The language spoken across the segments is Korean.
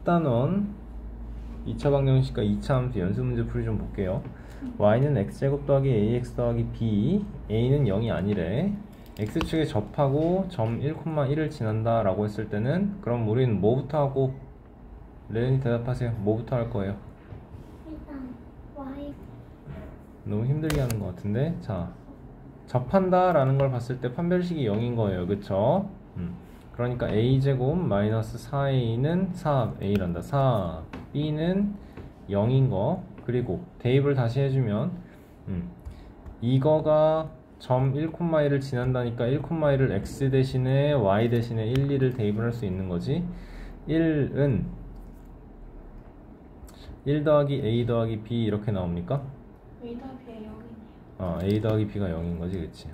10단원 2차 방정식과 2차 함수 연습 문제 풀이 좀 볼게요. y는 x제곱 더하기 ax 더하기 b, a는 0이 아니래. x축에 접하고 점 1,1을 지난다 라고 했을 때는 그럼 우리는 뭐부터 하고, 레은이 대답하세요. 뭐부터 할 거예요? 일단 y 너무 힘들게 하는 것 같은데. 자, 접한다 라는 걸 봤을 때 판별식이 0인 거예요. 그쵸? 그러니까 a제곱 마이너스 4a는 4a란다. 4b는 0인 거. 그리고 대입을 다시 해주면 이거가 점 1,1을 지난다니까 1,1을 x 대신에 y 대신에 1, 2를 대입을 할 수 있는 거지. 1은 1 더하기 a 더하기 b 이렇게 나옵니까? a 더하기 b가 0이네요. a 더하기 b가 0인 거지. 그치?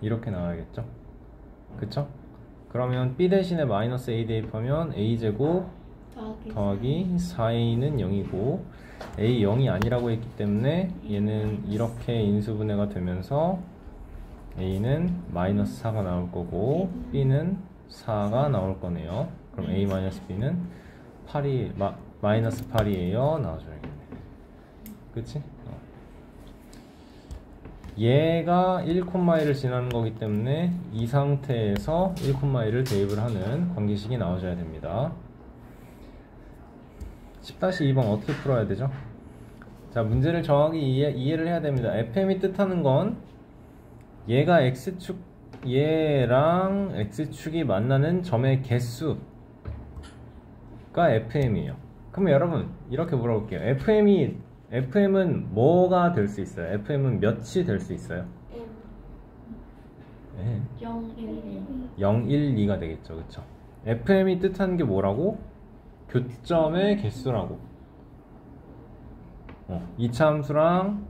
이렇게 나와야겠죠? 그쵸? 그러면 b 대신에 마이너스 a 대입하면 a제곱 더하기 4a는 0이고 a 0이 아니라고 했기 때문에 얘는 이렇게 인수분해가 되면서 a는 마이너스 4가 나올 거고 b는 4가 나올 거네요. 그럼 a 마이너스 b는 8이 마이너스 8이에요. 나와줘야겠네. 그치? 얘가 1,1을 지나는 거기 때문에 이 상태에서 1,1을 대입을 하는 관계식이 나와줘야 됩니다. 10-2번 어떻게 풀어야 되죠? 자, 문제를 정확히 이해를 해야 됩니다. FM이 뜻하는 건 얘가 X축, 얘랑 X축이 만나는 점의 개수가 FM이에요. 그럼 여러분 이렇게 물어볼게요. FM은 뭐가 될 수 있어요? FM은 몇이 될 수 있어요? m 0, 1, 2 0, 1, 2가 되겠죠. 그쵸? FM이 뜻하는 게 뭐라고? 교점의 개수라고. 2차 함수랑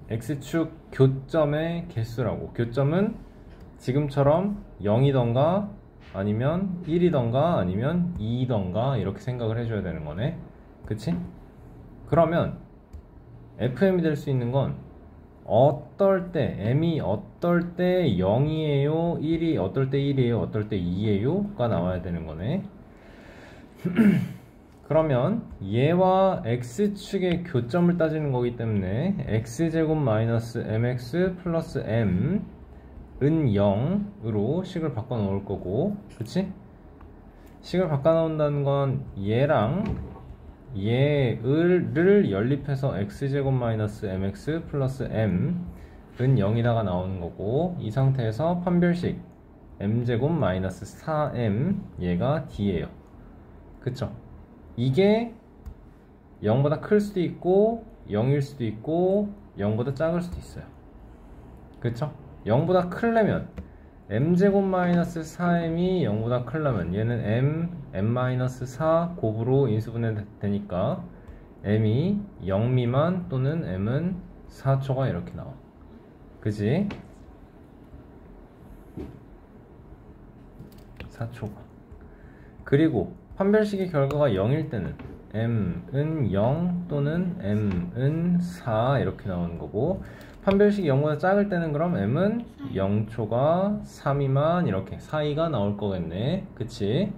X축 교점의 개수라고. 교점은 지금처럼 0이던가 아니면 1이던가 아니면 2이던가 이렇게 생각을 해줘야 되는 거네. 그치? 그러면 FM이 될 수 있는 건 어떨 때, M이 어떨 때 0이에요, 1이 어떨 때 1이에요, 어떨 때 2에요 가 나와야 되는 거네. 그러면 얘와 X축의 교점을 따지는 거기 때문에 X제곱 마이너스 MX 플러스 M은 0으로 식을 바꿔 놓을 거고, 그치? 식을 바꿔 놓는다는 건 얘랑 얘를 연립해서 X제곱 마이너스 MX 플러스 M은 0이다가 나오는 거고, 이 상태에서 판별식 M제곱 마이너스 4M 얘가 D예요. 그쵸? 이게 0보다 클 수도 있고 0일 수도 있고 0보다 작을 수도 있어요. 그쵸? 0보다 크려면 m제곱 마이너스 4m이 0보다 크려면 얘는 m-4 곱으로 인수분해 되니까 m이 0 미만 또는 m은 4초가 이렇게 나와. 그지? 4초가. 그리고 판별식의 결과가 0일 때는 m은 0 또는 m은 4 이렇게 나오는 거고, 판별식이 0보다 작을 때는 그럼 m은 0초가 3미만 이렇게 4이가 나올 거겠네. 그치?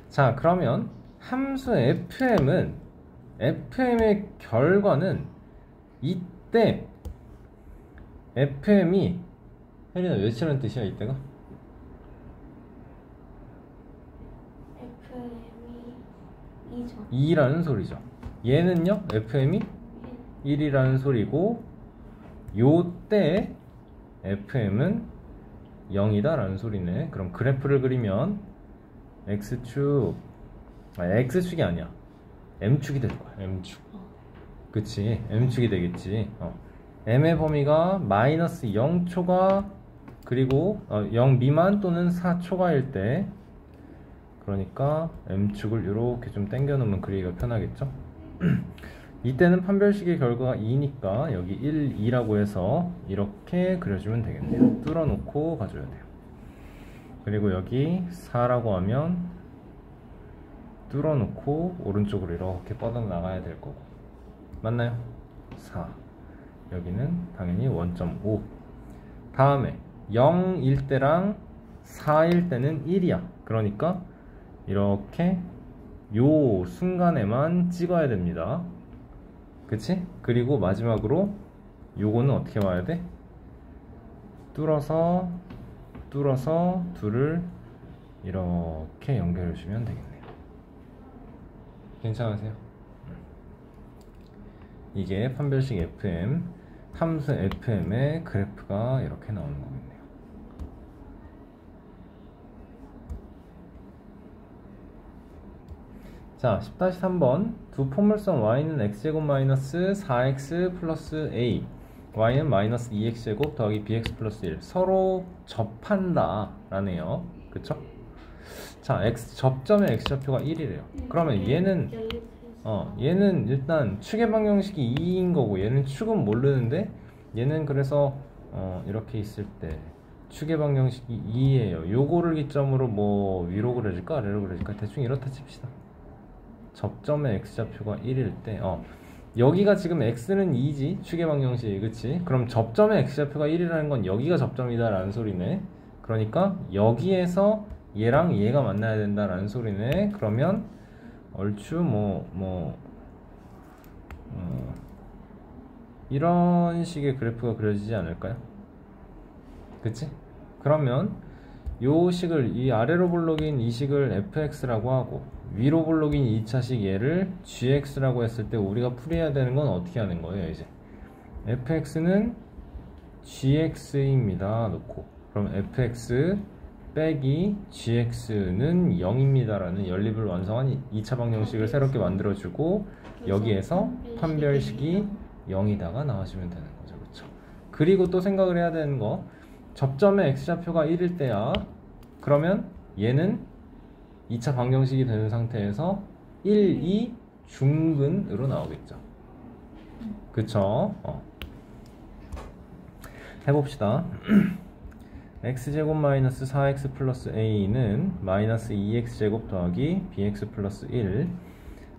자, 그러면 함수 FM의 결과는 이때 FM이 혜린아 몇이라는 뜻이야 이때가? FM이 2라는 소리죠. 얘는요, FM이 1이라는 소리고, 요때 FM은 0이다 라는 소리네. 그럼 그래프를 그리면 X축이 아니야. M축이 될 거야. M축. 그치? M축이 되겠지. M의 범위가 마이너스 0초가 그리고 0 미만 또는 4초가일 때, 그러니까 M축을 이렇게 좀 당겨 놓으면 그리기가 편하겠죠? 이때는 판별식의 결과가 2니까 여기 1, 2라고 해서 이렇게 그려주면 되겠네요. 뚫어 놓고 가줘야 돼요. 그리고 여기 4라고 하면 뚫어 놓고 오른쪽으로 이렇게 뻗어 나가야 될 거고. 맞나요? 4. 여기는 당연히 1.5. 다음에 0일 때랑 4일 때는 1이야. 그러니까 이렇게 요 순간에만 찍어야 됩니다. 그치? 그리고 마지막으로 요거는 어떻게 와야 돼? 뚫어서 둘을 이렇게 연결해 주면 되겠네요. 괜찮으세요? 이게 판별식 FM, 함수 FM의 그래프가 이렇게 나오는 거겠네요. 자, 10-3번 두 포물선 y는 x제곱 마이너스 4x 플러스 a, y는 마이너스 2x제곱 더하기 bx 플러스 1 서로 접한다 라네요. 그쵸? 자, 접점의 x좌표가 1이래요. 그러면 얘는 얘는 일단 축의 방정식이 2인 거고 얘는 축은 모르는데 얘는 그래서 이렇게 있을 때 축의 방정식이 2예요. 요거를 기점으로 뭐 위로 그려질까 아래로 그려질까 대충 이렇다 칩시다. 접점의 x좌표가 1일 때 여기가 지금 x는 2지 축의 방정식. 그치? 그럼 접점의 x좌표가 1이라는 건 여기가 접점이다 라는 소리네. 그러니까 여기에서 얘랑 얘가 만나야 된다 라는 소리네. 그러면 얼추 이런 식의 그래프가 그려지지 않을까요? 그치? 그러면 요 식을, 이 아래로 볼록인 이 식을 fx라고 하고 위로 볼록인 2차식 얘를 gx라고 했을 때 우리가 풀이해야 되는 건 어떻게 하는 거예요? 이제 fx는 gx입니다 놓고, 그럼 fx 빼기 gx는 0입니다 라는 연립을 완성한 2차 방정식을 새롭게 만들어주고 여기에서 판별식이 0이다가 나와주면 되는 거죠. 그쵸? 그리고 또 생각을 해야 되는 거, 접점의 x좌표가 1일 때야. 그러면 얘는 2차 방정식이 되는 상태에서 1, 2 중근으로 나오겠죠. 그쵸? 해봅시다. x제곱 마이너스 4x 플러스 a는 마이너스 2x제곱 더하기 bx 플러스 1,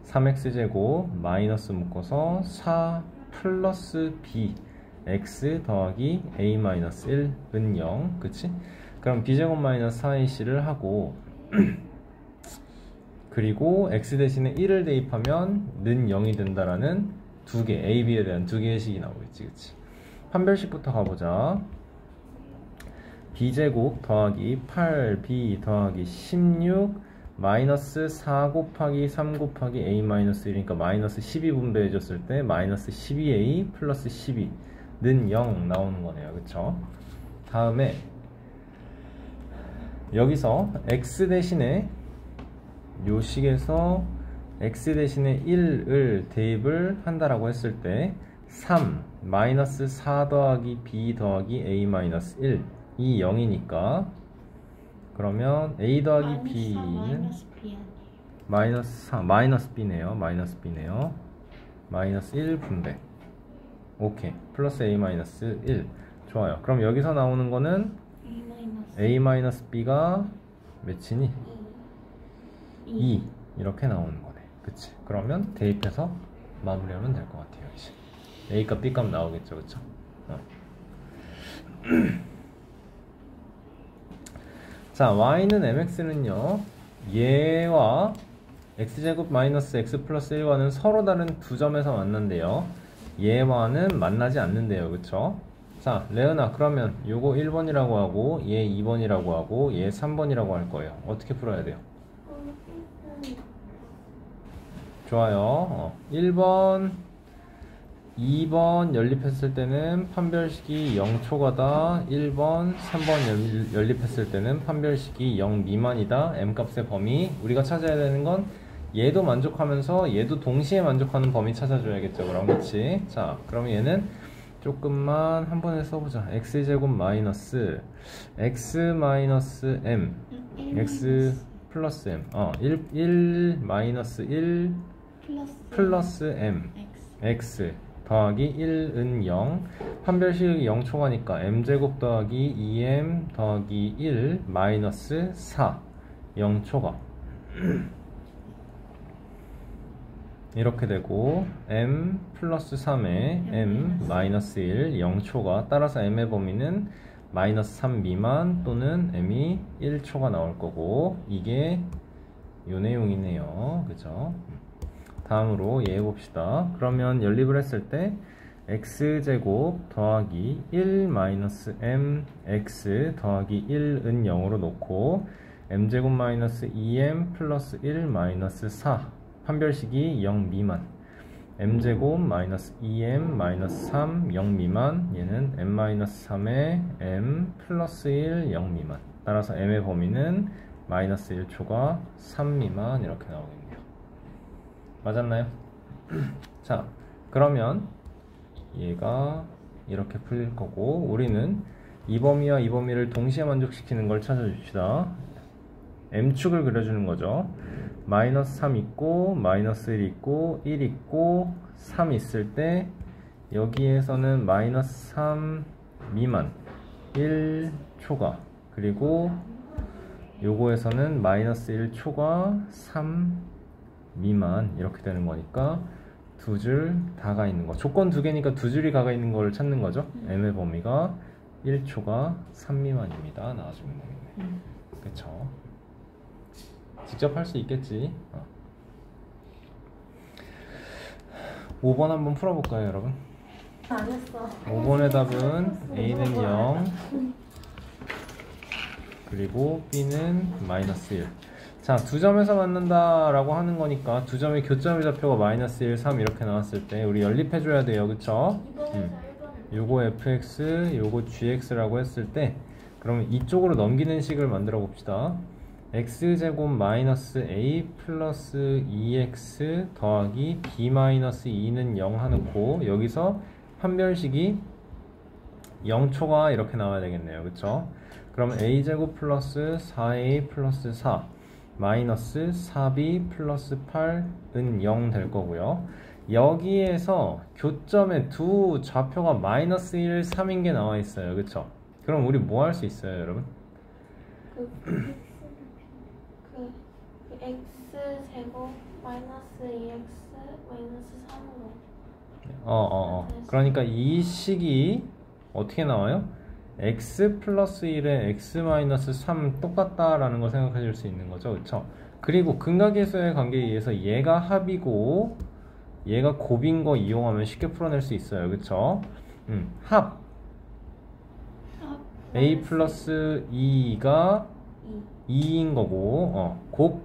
3x제곱 마이너스 묶어서 4 플러스 b x 더하기 a 마이너스 1은 0. 그치? 그럼 b제곱 마이너스 4ac를 하고 그리고 x 대신에 1을 대입하면 는 0이 된다라는 두 개, a, b에 대한 두 개의 식이 나오겠지. 그치? 판별식부터 가보자. b제곱 더하기 8b 더하기 16 마이너스 4 곱하기 3 곱하기 a 마이너스 1이니까 마이너스 12 분배해줬을 때 마이너스 12a 플러스 12는 0 나오는 거네요. 그쵸? 다음에 여기서 x 대신에 요 식에서 x 대신에 1을 대입을 한다라고 했을 때 3 마이너스 4 더하기 b 더하기 a 마이너스 1 이 0이니까 그러면 a 더하기 b는 마이너스 4 마이너스 b네요. 마이너스 1 분배. 오케이. 플러스 a 마이너스 1. 좋아요. 그럼 여기서 나오는 거는 a 마이너스 b가 몇이니? 2 이렇게 나오는 거네. 그치? 그러면 대입해서 마무리하면 될 것 같아요. 이제 a 값 b 값 나오겠죠. 그쵸? 자, y는 mx는요 얘와 x제곱 마이너스 x 플러스 1과는 서로 다른 두 점에서 만난대요. 얘와는 만나지 않는데요. 그쵸? 자, 레은아, 그러면 요거 1번이라고 하고 얘 2번이라고 하고 얘 3번이라고 할 거예요. 어떻게 풀어야 돼요? 좋아요. 1번 2번 연립했을 때는 판별식이 0초가다. 1번 3번 연립했을 때는 판별식이 0 미만이다. m값의 범위. 우리가 찾아야 되는 건 얘도 만족하면서 얘도 동시에 만족하는 범위 찾아줘야겠죠. 그럼 그치? 자, 그럼 얘는 조금만 한 번에 써보자. x제곱 마이너스 x 마이너스 m x 플러스 m 1 마이너스 1 플러스 m x 더하기 1은 0 판별식이 0초가니까 m제곱 더하기 2m 더하기 1 마이너스 4 0초가 이렇게 되고 m 플러스 3에 m 마이너스 1 0초가 따라서 m의 범위는 마이너스 3 미만 또는 m이 1초가 나올 거고, 이게 요 내용이네요. 그죠? 다음으로 이해해 봅시다. 그러면 연립을 했을 때 x제곱 더하기 1 마이너스 mx 더하기 1은 0으로 놓고 m제곱 마이너스 2m 플러스 1 마이너스 4 판별식이 0 미만, m제곱 마이너스 2m 마이너스 3 0 미만, 얘는 m 마이너스 3에 m 플러스 1 0 미만. 따라서 m의 범위는 마이너스 1초가 3 미만 이렇게 나오겠네요. 맞았나요? 자, 그러면 얘가 이렇게 풀릴 거고, 우리는 이 범위와 이 범위를 동시에 만족시키는 걸 찾아줍시다. m축을 그려주는 거죠. 마이너스 3 있고 마이너스 1 있고 1 있고 3 있을 때 여기에서는 마이너스 3 미만 1초가, 그리고 요거에서는 마이너스 1초가 3 미만 이렇게 되는 거니까 두 줄 다 가 있는 거. 조건 두 개니까 두 줄이 가 있는 걸 찾는 거죠. m의 범위가 1초가 3 미만입니다. 나와주면 되겠네. 그쵸? 직접 할 수 있겠지. 5번 한번 풀어볼까요, 여러분? 안 했어. 5번의 답은 A는 0, 그리고 B는 마이너스 1. 자, 두 점에서 만난다 라고 하는 거니까 두 점의 교점의 좌표가 마이너스 1, 3 이렇게 나왔을 때 우리 연립해줘야 돼요. 그쵸? 요거 fx, 요거 gx라고 했을 때, 그러면 이쪽으로 넘기는 식을 만들어 봅시다. x제곱 마이너스 a 플러스 2x 더하기 b 마이너스 2는 0 해놓고 여기서 판별식이 0초가 이렇게 나와야 되겠네요. 그쵸? 그러면 a제곱 플러스 4a 플러스 4 마이너스 4b 플러스 8은 0 될 거고요. 여기에서 교점의 두 좌표가 마이너스 1, 3인 게 나와 있어요. 그쵸? 그럼 우리 뭐 할 수 있어요, 여러분? 그 x 제곱 마이너스 2x 마이너스 3으로. 그러니까 이 식이 어떻게 나와요? x 플러스 1에 x 마이너스 3 똑같다라는 걸 생각하실 수 있는 거죠. 그쵸? 그리고 근각계수의 관계에 의해서 얘가 합이고 얘가 곱인 거 이용하면 쉽게 풀어낼 수 있어요. 그쵸? 합 a 플러스 2가 2인 거고, 곱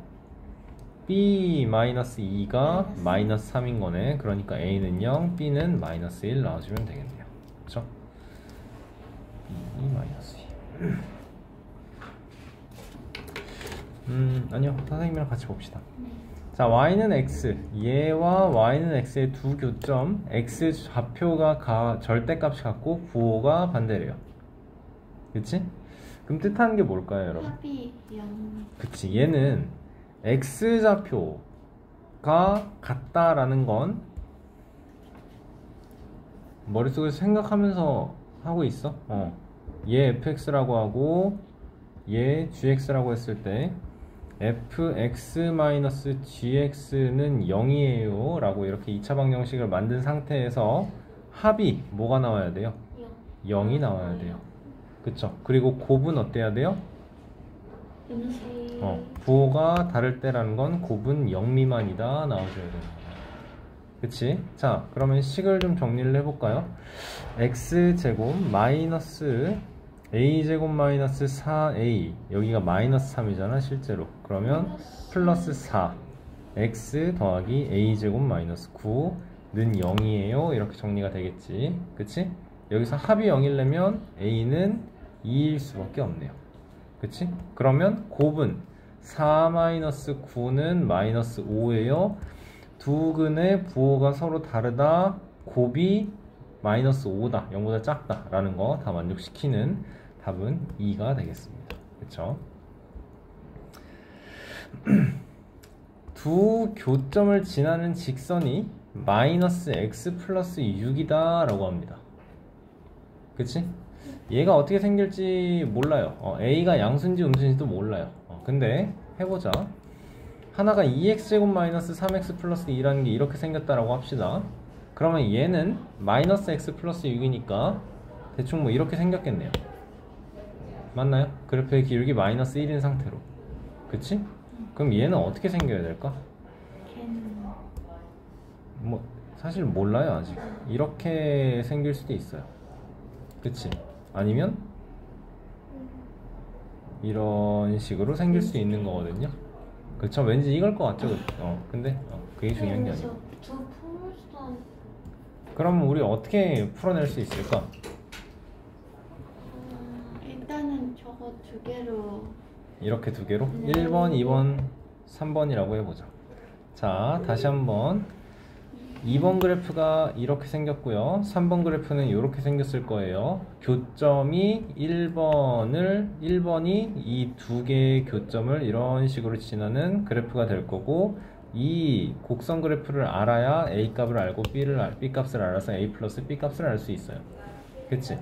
b 마이너스 2가 마이너스 3인 거네. 그러니까 a는 0, b는 마이너스 1 나와주면 되겠네요. 그쵸? b 마이너스 2. 아니요, 선생님이랑 같이 봅시다. 자, y는 x, 얘와 y는 x의 두 교점, x 좌표가 절대값이 같고 부호가 반대래요. 그치? 그럼 뜻하는 게 뭘까요, 여러분? 합이 0. 그치, 얘는 x 좌표가 같다라는 건 머릿속에서 생각하면서 하고 있어. 얘 fx라고 하고 얘 gx라고 했을 때 fx-gx는 0이에요 라고 이렇게 2차 방정식을 만든 상태에서 합이 뭐가 나와야 돼요? 0이 나와야 돼요. 그쵸? 그리고 곱은 어때야 돼요? 부호가 다를 때라는 건 곱은 0 미만이다 나와줘야 돼요. 그치? 자, 그러면 식을 좀 정리를 해볼까요? x제곱 마이너스 a제곱 마이너스 4a, 여기가 마이너스 3이잖아 실제로. 그러면 플러스 4 x 더하기 a제곱 마이너스 9는 0이에요 이렇게 정리가 되겠지. 그치? 여기서 합이 0이려면 a는 2일 수밖에 없네요. 그치? 그러면 곱은 4-9는 마이너스 5예요. 두 근의 부호가 서로 다르다, 곱이 마이너스 5다, 0보다 작다 라는 거 다 만족시키는 답은 2가 되겠습니다. 그쵸? 두 교점을 지나는 직선이 마이너스 x 플러스 6이다 라고 합니다. 그치? 얘가 어떻게 생길지 몰라요. a가 양수인지 음수인지도 몰라요. 근데 해보자. 하나가 2x제곱 마이너스 3x 플러스 2라는 게 이렇게 생겼다라고 합시다. 그러면 얘는 마이너스 x 플러스 6이니까 대충 뭐 이렇게 생겼겠네요. 맞나요? 그래프의 기울기 마이너스 1인 상태로. 그치? 그럼 얘는 어떻게 생겨야 될까? 걔는 뭐 사실 몰라요 아직. 이렇게 생길 수도 있어요. 그치? 아니면 이런 식으로 생길 수 있는 거거든요. 그쵸? 왠지 이걸 것 같죠? 근데 그게 중요한 게 아니고. 두 포물선 그럼 우리 어떻게 풀어낼 수 있을까? 일단은 저거 두 개로 이렇게 두 개로 1번, 2번, 3번이라고 해보자. 자, 다시 한번 2번 그래프가 이렇게 생겼고요. 3번 그래프는 이렇게 생겼을 거예요. 교점이 1번이 이 두 개의 교점을 이런 식으로 지나는 그래프가 될 거고, 이 곡선 그래프를 알아야 A 값을 알고 B 값을 알아서 A 플러스 B 값을 알 수 있어요. 그치?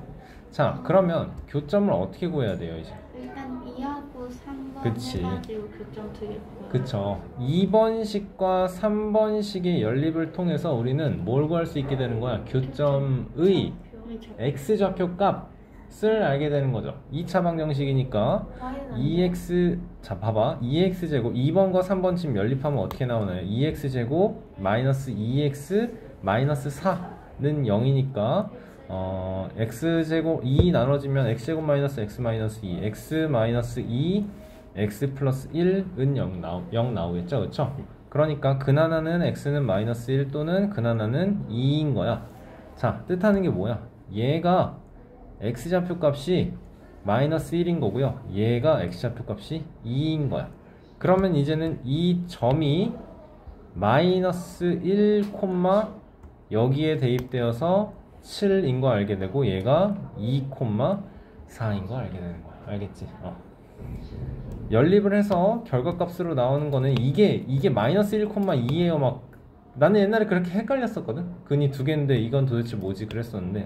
자, 그러면 교점을 어떻게 구해야 돼요, 이제? 일단 2하고 3번 그치. 해가지고 교점 두 개 구해요. 그쵸. 2번식과 3번식의 연립을 통해서 우리는 뭘 구할 수 있게 되는 거야? 교점의 x좌표 값을 알게 되는 거죠. 2차 방정식이니까 Y는 안 2x, 자 봐봐, 2x제곱 2번과 3번 지금 연립하면 어떻게 나오나요? 2x제곱 마이너스 2x 마이너스 4는 0이니까 x제곱 2 나눠지면 x제곱 마이너스 x 마이너스 2 x 마이너스 2 x 플러스 1은 0 나오겠죠? 그쵸? 그러니까 근하나는 x는 마이너스 1 또는 근하나는 2인 거야. 자, 뜻하는 게 뭐야? 얘가 x좌표 값이 마이너스 1인 거고요. 얘가 x좌표 값이 2인 거야. 그러면 이제는 이 점이 마이너스 1, 여기에 대입되어서 7인 거 알게 되고 얘가 2, 4인 거 알게 되는 거야. 알겠지? 연립을 해서 결과값으로 나오는 거는 이게 마이너스 1,2예요. 막 나는 옛날에 그렇게 헷갈렸었거든. 근이 두 개인데 이건 도대체 뭐지 그랬었는데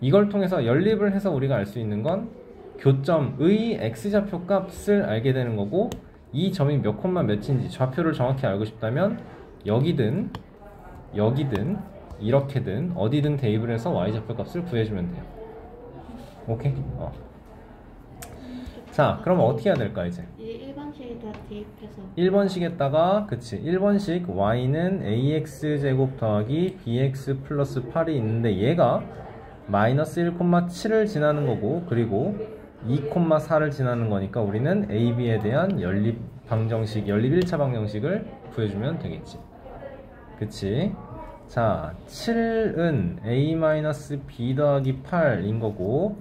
이걸 통해서 연립을 해서 우리가 알 수 있는 건 교점의 x좌표 값을 알게 되는 거고, 이 점이 몇 콤마 몇인지 좌표를 정확히 알고 싶다면 여기든 이렇게든 어디든 대입을 해서 y좌표 값을 구해주면 돼요. 오케이? 자, 그럼 어떻게 해야 될까 이제? 1번식에다 대입해서 1번식에다가 그치 1번식 y는 ax제곱 더하기 bx 플러스 8이 있는데 얘가 마이너스 1,7을 지나는 거고, 그리고 2,4를 지나는 거니까 우리는 ab에 대한 연립 1차 방정식을 구해주면 되겠지. 그치? 자, 7은 a-b 더하기 8인 거고,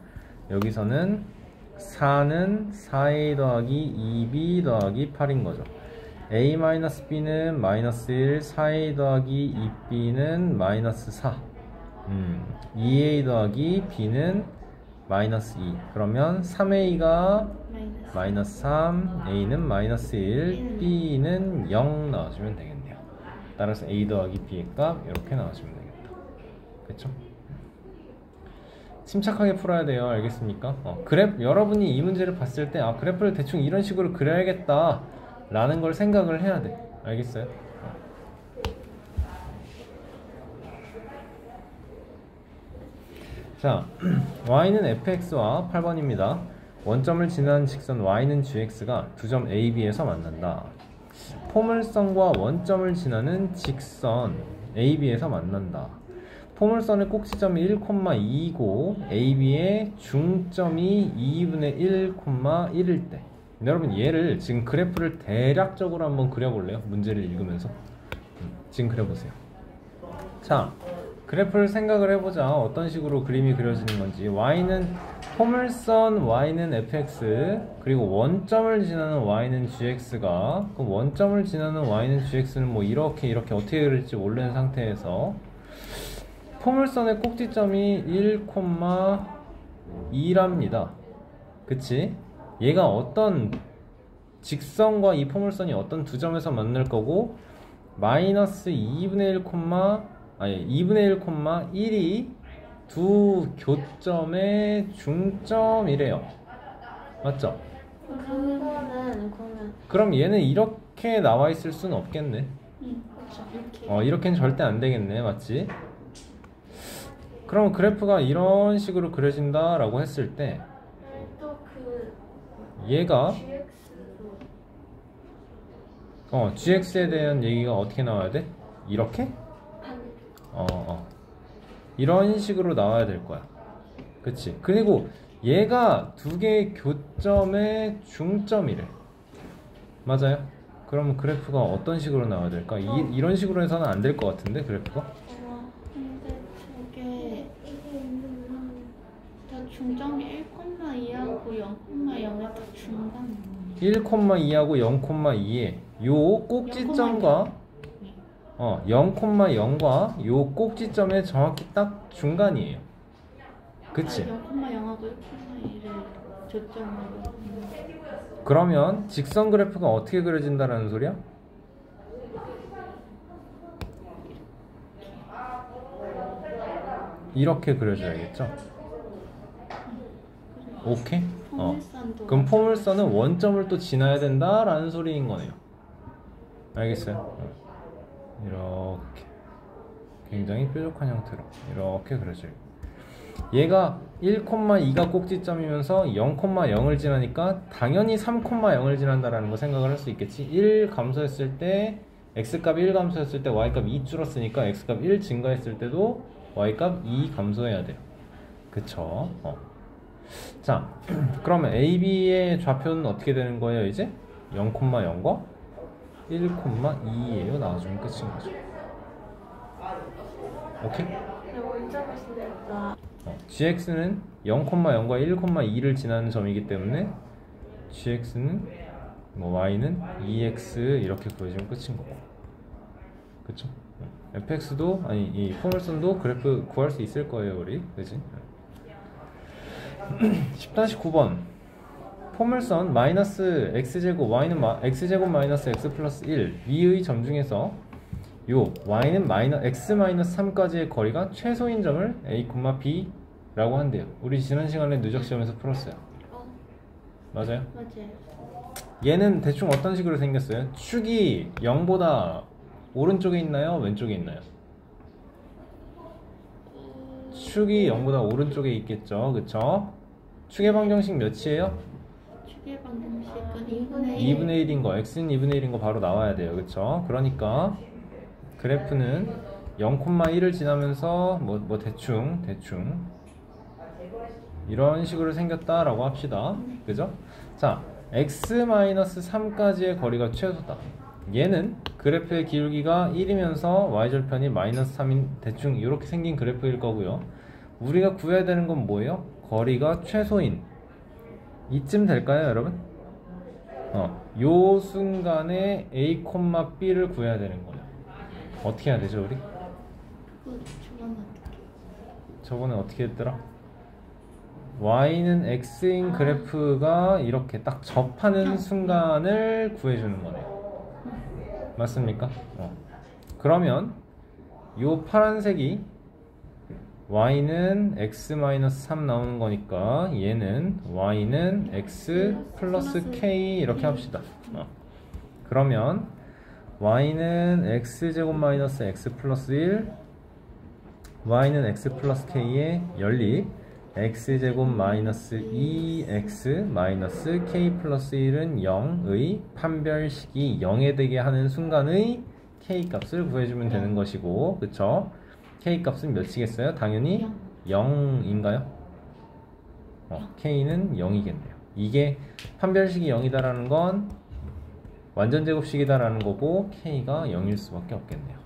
여기서는 4는 4a 더하기 2b 더하기 8인 거죠. a-b는 마이너스 1, 4a 더하기 2b는 마이너스 4, 2a 더하기 b는 마이너스 2. 그러면 3a가 마이너스 3, a는 마이너스 1, b는 0 나와주면 되겠네요. 따라서 a 더하기 b의 값 이렇게 나와주면 되겠다. 그쵸? 침착하게 풀어야 돼요. 알겠습니까? 여러분이 이 문제를 봤을 때 그래프를 대충 이런 식으로 그려야겠다 라는 걸 생각을 해야 돼. 알겠어요? 자, y는 fx와 8번입니다. 원점을 지나는 직선 y는 gx가 두 점 a, b에서 만난다. 포물선과 원점을 지나는 직선 a, b에서 만난다. 포물선의 꼭지점이 1,2이고 AB의 중점이 2분의 1,1일 때, 여러분 얘를 지금 그래프를 대략적으로 한번 그려볼래요? 문제를 읽으면서 지금 그려보세요. 자, 그래프를 생각을 해보자. 어떤 식으로 그림이 그려지는 건지. 포물선 y는 fx, 그리고 원점을 지나는 y는 gx가, 그럼 원점을 지나는 y는 gx는 뭐 이렇게 어떻게 그릴지 모르는 상태에서 포물선의 꼭지점이 1,2랍니다. 그치? 얘가 어떤 직선과 이 포물선이 어떤 두 점에서 만날 거고, 마이너스 2분의 1,1이 두 교점의 중점이래요. 맞죠? 그거는 그럼 얘는 이렇게 나와 있을 수는 없겠네. 그렇죠. 이렇게는 절대 안 되겠네. 맞지? 그럼 그래프가 이런 식으로 그려진다 라고 했을 때 또 얘가 GX gx에 대한 얘기가 어떻게 나와야 돼? 이렇게? 이런 식으로 나와야 될 거야. 그치? 그리고 얘가 두 개의 교점의 중점이래. 맞아요? 그러면 그래프가 어떤 식으로 나와야 될까? 이런 식으로 해서는 안 될 것 같은데 그래프가? 근데 저게 다 중점이 1,2하고 0,0의 다 중간 1,2하고 0,2에 요 꼭지점과 0,0과 요 꼭지점의 정확히 딱 중간이에요. 그치? 0,0하고 1,2를 저점으로 그러면 직선 그래프가 어떻게 그려진다라는 소리야? 이렇게 그려줘야겠죠? 오케이? 포물선도 그럼 포물선은 원점을 또 지나야 된다라는 소리인 거네요. 알겠어요? 이렇게 굉장히 뾰족한 형태로 이렇게 그려줘요. 얘가 1,2가 꼭지점이면서 0,0을 지나니까 당연히 3,0을 지난다라는 거 생각을 할 수 있겠지. 1 감소했을 때 x값 1 감소했을 때 y값 2 줄었으니까 x값 1 증가했을 때도 y값 2 감소해야 돼요. 그쵸? 자, 그러면 AB의 좌표는 어떻게 되는 거예요 이제? 0,0과 1,2예요. 나와주면 끝인 거죠. 오케이? 원점을 쓰니까 gx는 0,0과 1,2를 지나는 점이기 때문에 gx는 y는 2x 이렇게 구해주면 끝인 거고. 그쵸? fx도 아니 이 포물선도 그래프 구할 수 있을 거예요 우리. 그치? 10-9번 포물선 마이너스 x제곱 y는 x제곱 마이너스 x 플러스 1 위의 점 중에서 요 y는 x-3까지의 거리가 최소인 점을 a, b 라고 한대요. 우리 지난 시간에 누적 시험에서 풀었어요. 맞아요? 맞아요. 얘는 대충 어떤 식으로 생겼어요? 축이 0보다 오른쪽에 있나요? 왼쪽에 있나요? 축이 0보다 오른쪽에 있겠죠. 그쵸? 축의 방정식 몇이에요? 축의 방정식은 2분의 2분의 1인 거, x는 2분의 1인 거 바로 나와야 돼요. 그쵸? 그러니까 그래프는 0,1을 지나면서 뭐 대충 이런 식으로 생겼다라고 합시다. 그죠? 자, x-3까지의 거리가 최소다. 얘는 그래프의 기울기가 1이면서 y절편이 -3인 대충 이렇게 생긴 그래프일 거고요. 우리가 구해야 되는 건 뭐예요? 거리가 최소인 이쯤 될까요, 여러분? 요 순간에 a, b를 구해야 되는 거예요. 어떻게 해야 되죠, 우리? 저번에 어떻게 했더라? y는 x인 그래프가 이렇게 딱 접하는 순간을 구해주는 거네요. 맞습니까? 그러면 요 파란색이 y는 x-3 나오는 거니까 얘는 y는 x 플러스 k 이렇게 합시다. 그러면 y는 x제곱 마이너스 x 플러스 1 y는 x 플러스 k의 연립 x제곱 마이너스 2x 마이너스 k 플러스 1은 0의 판별식이 0에 되게 하는 순간의 k 값을 구해주면 되는 것이고, 그쵸? k 값은 몇이겠어요? 당연히 0인가요? k는 0이겠네요. 이게 판별식이 0이다라는 건 완전제곱식이다라는 거고 k가 0일 수밖에 없겠네요.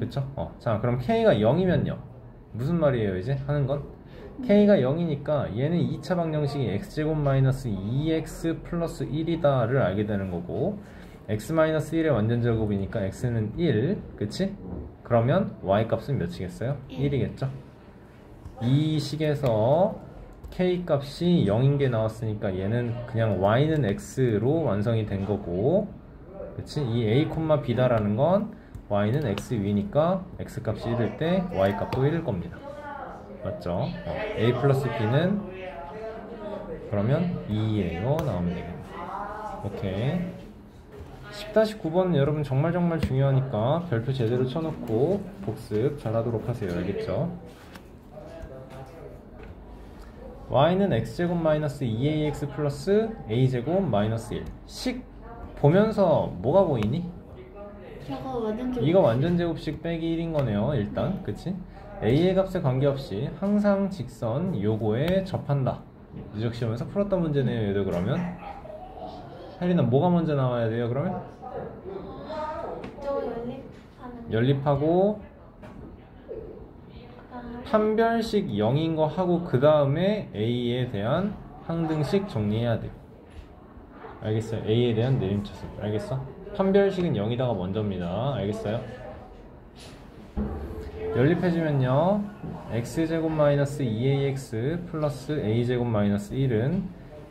그쵸? 자, 그럼 k가 0이면요 무슨 말이에요 이제 하는 건? k가 0이니까 얘는 2차 방정식이 x제곱 마이너스 2x 플러스 1이다 를 알게 되는 거고, x 마이너스 1의 완전제곱이니까 x는 1, 그치? 그러면 y 값은 몇이겠어요? 1이겠죠? 이 식에서 k 값이 0인 게 나왔으니까 얘는 그냥 y는 x로 완성이 된 거고, 그치? 이 a, b다라는 건 y는 x 위니까 x 값이 1일 때 y 값도 1일 겁니다. 맞죠? a 플러스 b는 그러면 2예요 나오면 되겠네요. 오케이. 10-9번은 여러분 정말 중요하니까 별표 제대로 쳐놓고 복습 잘 하도록 하세요. 알겠죠? y는 x제곱 마이너스 2ax 플러스 a제곱 마이너스 1. 식 보면서 뭐가 보이니? 저거 완전 좀 이거 완전 제곱식 빼기 1인 거네요. 일단 그치? a의 값에 관계없이 항상 직선 요거에 접한다. 누적 시험에서 풀었던 문제네요. 얘도 그러면 혜린아 뭐가 먼저 나와야 돼요? 그러면? 저 연립하는 연립하고 판별식 0인 거 하고 그 다음에 a에 대한 항등식 정리해야 돼. 알겠어요? a에 대한 내림차순. 알겠어? 판별식은 0이다가 먼저입니다. 알겠어요? 연립해주면요 x제곱 마이너스 2ax 플러스 a제곱 마이너스 1은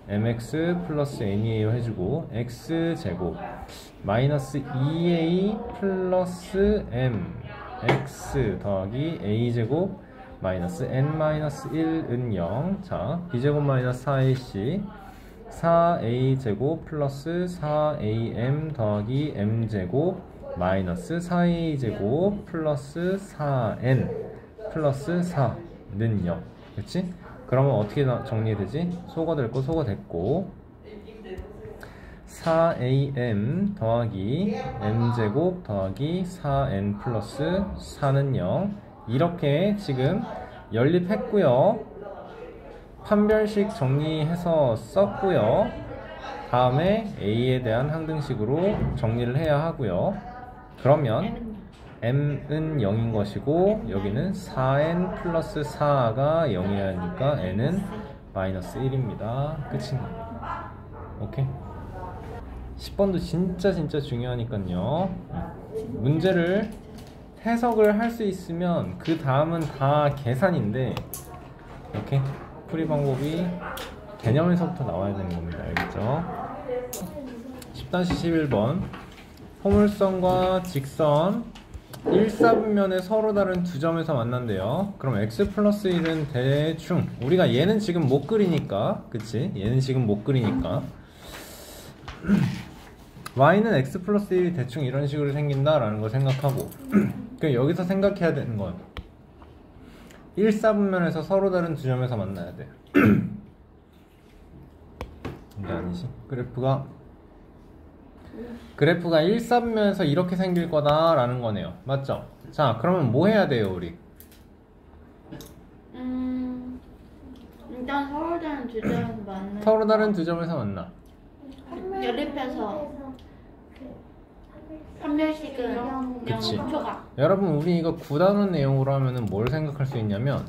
mx 플러스 n이에요 해주고 x제곱 마이너스 2a 플러스 mx 더하기 a제곱 마이너스 n 마이너스 1은 0. 자, b제곱 마이너스 4ac 4a제곱 플러스 4am 더하기 m제곱 마이너스 4a제곱 플러스 4n 플러스 4는 0. 그치? 그러면 어떻게 정리되지? 소거 될 거 소거 됐고 4am 더하기 m제곱 더하기 4n 플러스 4는 0. 이렇게 지금 연립했고요. 판별식 정리해서 썼고요. 다음에 a에 대한 항등식으로 정리를 해야 하고요. 그러면 m은 0인 것이고 여기는 4n 플러스 4가 0이어야 하니까 n은 마이너스 1입니다. 끝입니다. 오케이? 10번도 진짜 중요하니까요. 문제를 해석을 할 수 있으면 그 다음은 다 계산인데 이렇게 풀이 방법이 개념에서부터 나와야 되는 겁니다. 알겠죠? 10-11번 포물선과 직선 1사분면에 서로 다른 두 점에서 만난대요. 그럼 x 플러스 1은 대충 우리가 얘는 지금 못 그리니까 그치? 얘는 지금 못 그리니까 y는 x 플러스 1이 대충 이런 식으로 생긴다 라는 걸 생각하고 그럼 여기서 생각해야 되는 건 1사분면에서 서로 다른 두 점에서 만나야 돼. 이게 아니지. 그래프가 1사분면에서 이렇게 생길 거다 라는 거네요. 맞죠? 자, 그러면 뭐 해야 돼요 우리? 일단 서로 다른 두 점에서 만나. 서로 다른 두 점에서 만나. 연립해서 판별식은 그치. 0초가. 여러분 우리 이거 9단원 내용으로 하면은 뭘 생각할 수 있냐면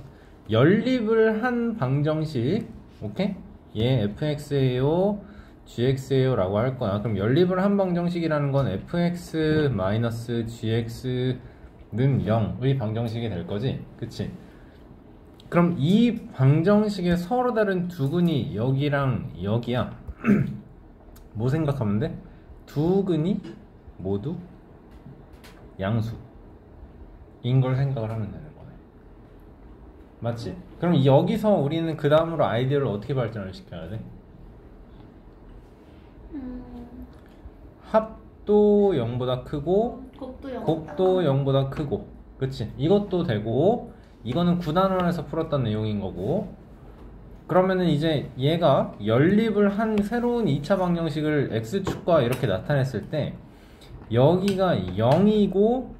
연립을 한 방정식 오케이? 얘 fx예요 gx예요 라고 할 거야. 그럼 연립을 한 방정식이라는 건 fx 마이너스 gx는 0의 방정식이 될 거지 그치? 그럼 이 방정식의 서로 다른 두 근이 여기랑 여기야. 뭐 생각하면 돼? 두 근이 모두 양수인 걸 생각을 하면 되는 거네. 맞지? 그럼 여기서 우리는 그 다음으로 아이디어를 어떻게 발전을 시켜야 돼? 합도 0보다 크고 곱도 0보다 크고 그치? 이것도 되고 이거는 9단원에서 풀었던 내용인 거고 그러면은 이제 얘가 연립을 한 새로운 2차 방정식을 x축과 이렇게 나타냈을 때 여기가 0이고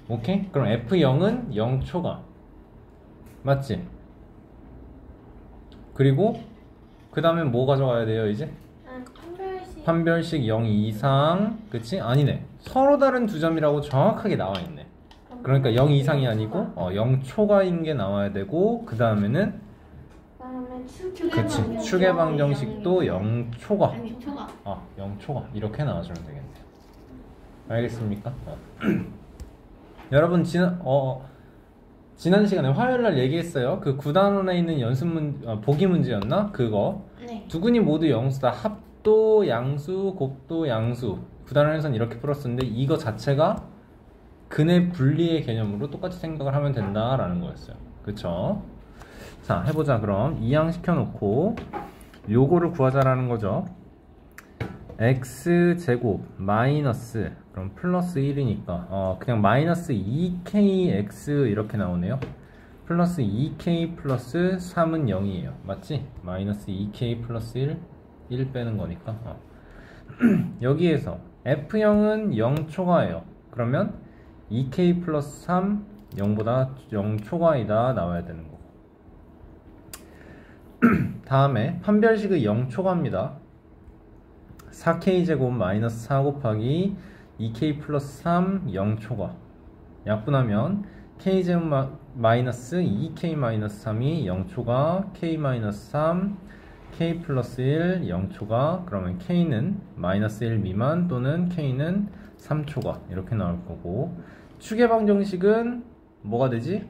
오케이? 그럼 f0은 0초가 맞지? 그리고 그 다음에 뭐 가져와야 돼요 이제? 판별식 0 이상 그치? 아니네 서로 다른 두 점이라고 정확하게 나와있네. 그러니까 0 이상이 아니고 0초가인 게 나와야 되고 그 다음에는 그치 축의 방정식도 0초가 아니 초가. 0초가 이렇게 나와주면 되겠네요. 알겠습니까? 여러분 지난 시간에 화요일날 얘기했어요. 그 9단원에 있는 보기 문제였나? 그거 네. 두 근이 모두 양수다. 합도 양수 곱도 양수 9단원에서는 이렇게 풀었었는데 이거 자체가 근의 분리의 개념으로 똑같이 생각을 하면 된다라는 거였어요. 그쵸? 자 해보자. 그럼 이항 시켜놓고 요거를 구하자라는 거죠. x제곱 마이너스 그럼 플러스 1이니까 그냥 마이너스 2kx 이렇게 나오네요. 플러스 2k 플러스 3은 0이에요. 맞지? 마이너스 2k 플러스 1 빼는 거니까. 여기에서 F0은 0 초과예요. 그러면 2k 플러스 3 0보다 0 초과이다 나와야 되는 거고. 다음에 판별식의 0 초과입니다. 4k 제곱 마이너스 4 곱하기 2k 플러스 3 0 초과. 약분하면 k 제곱 마이너스 2k 마이너스 3이 0 초과, k 마이너스 3, k 플러스 1 0 초과. 그러면 k는 마이너스 1 미만 또는 k는 3 초과 이렇게 나올 거고. 추계방정식은 뭐가 되지?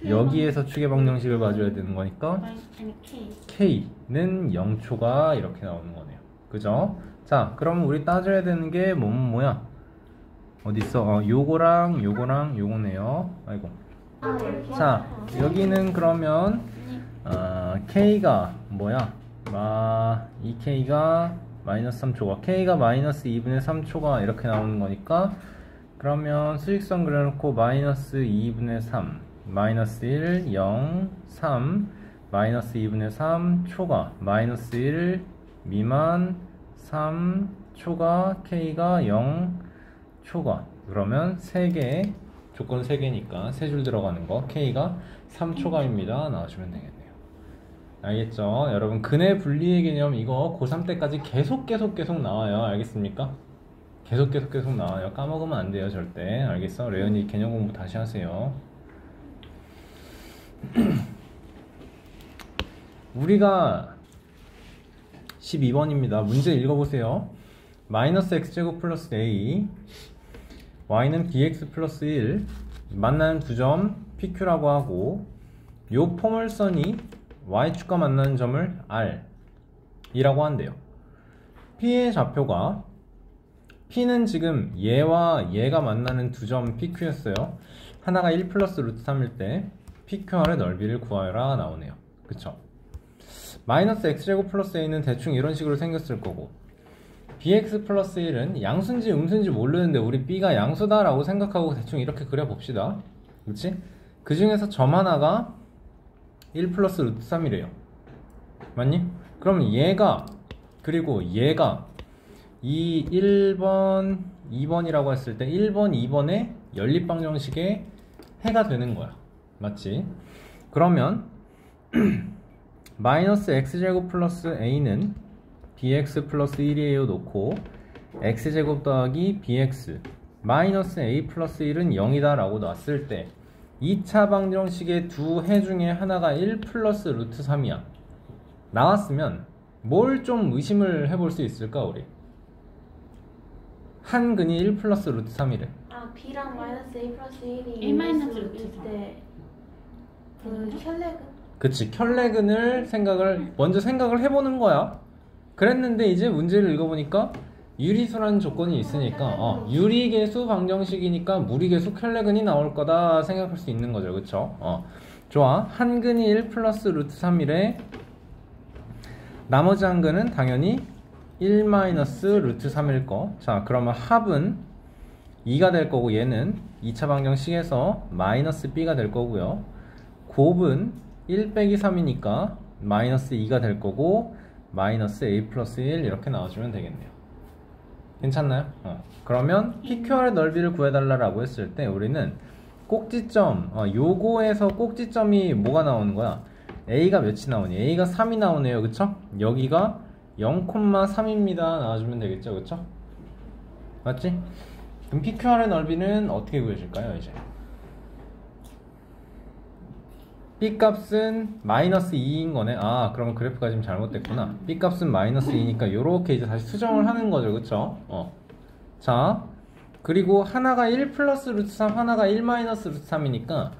여기에서 추계방정식을 봐줘야 되는 거니까 아니 K. k는 0 초과 이렇게 나오는 거네요. 그죠? 자, 그럼 우리 따져야 되는 게 뭐야? 어딨어? 요거랑 요거랑 요거네요. 아이고. 자, 여기는 그러면 k가 뭐야? 2k가 마이너스 3초가, k가 마이너스 2분의 3초가 이렇게 나오는 거니까, 그러면 수직선 그려놓고 마이너스 2분의 3 마이너스 1 0 3 마이너스 2분의 3 초과 마이너스 1 미만 3 초과 k가 0 초과. 그러면 3개, 조건 3개니까 3줄 들어가는 거 k가 3 초과입니다 나와주면 되겠네요. 알겠죠? 여러분 근해 분리의 개념 이거 고3 때까지 계속 나와요. 알겠습니까? 계속 나와요. 까먹으면 안 돼요 절대. 알겠어? 레연이 개념 공부 다시 하세요. 우리가 12번입니다. 문제 읽어보세요. 마이너스 x제곱 플러스 a, y는 bx 플러스 1, 만나는 두 점 pq라고 하고, 요 포물선이 y축과 만나는 점을 r 이라고 한대요. p의 좌표가, p는 지금 얘와 얘가 만나는 두 점 pq였어요. 하나가 1 플러스 루트 3일 때 pqr의 넓이를 구하여라 나오네요. 그쵸? 마이너스 x제곱 플러스 a는 대충 이런 식으로 생겼을 거고, bx 플러스 1은 양수인지 음수인지 모르는데 우리 b가 양수다 라고 생각하고 대충 이렇게 그려봅시다. 그치? 그 중에서 점 하나가 1 플러스 루트 3이래요. 맞니? 그럼 얘가, 그리고 얘가 이 1번, 2번이라고 했을 때 1번, 2번의 연립방정식의 해가 되는 거야. 맞지? 그러면 마이너스 x제곱 플러스 a는 bx 플러스 1이에요 놓고, x제곱 더하기 bx 마이너스 a 플러스 1은 0이다 라고 놨을 때 2차 방정식의 두 해 중에 하나가 1 플러스 루트 3이야 나왔으면 뭘 좀 의심을 해볼 수 있을까 우리? 한 근이 1 플러스 루트 3이래. b랑 마이너스 a 플러스 1이 A 마이너스 루트 3. 그 혈렉은? 그치, 혈레근을 먼저 생각을 해보는 거야. 그랬는데 이제 문제를 읽어보니까 유리수라는 조건이 있으니까 유리계수 방정식이니까 무리계수 혈레근이 나올 거다 생각할 수 있는 거죠. 그쵸? 좋아. 한 근이 1 플러스 루트 3이래. 나머지 한 근은 당연히 1 마이너스 루트 3일 거. 자, 그러면 합은 2가 될 거고, 얘는 2차 방정식에서 마이너스 b가 될 거고요. 곱은 1 빼기 3이니까 마이너스 2가 될 거고, 마이너스 a 플러스 1 이렇게 나와주면 되겠네요. 괜찮나요? 그러면 PQR의 넓이를 구해달라고 했을 때 우리는 꼭지점, 요거에서 꼭지점이 뭐가 나오는 거야? A가 몇이 나오니? A가 3이 나오네요. 그쵸? 여기가 0,3입니다 나와주면 되겠죠? 그쵸? 맞지? 그럼 PQR의 넓이는 어떻게 구해줄까요? 이제 B값은 마이너스 2인 거네. 그러면 그래프가 지금 잘못됐구나. B값은 마이너스 2니까 요렇게 이제 다시 수정을 하는 거죠. 그쵸? 자, 그리고 하나가 1 플러스 루트 3, 하나가 1 마이너스 루트 3이니까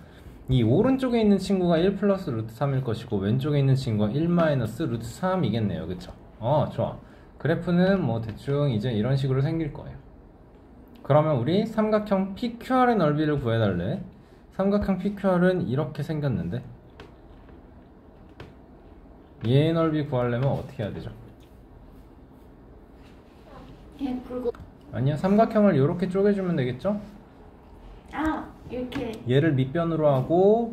이 오른쪽에 있는 친구가 1 플러스 루트 3일 것이고, 왼쪽에 있는 친구가 1 마이너스 루트 3이겠네요. 그쵸? 좋아. 그래프는 뭐 대충 이제 이런 식으로 생길 거예요. 그러면 우리 삼각형 PQR의 넓이를 구해달래. 삼각형 PQR은 이렇게 생겼는데 얘의 넓이 구하려면 어떻게 해야 되죠? 그리고 아니요, 삼각형을 이렇게 쪼개주면 되겠죠? 아 이렇게 얘를 밑변으로 하고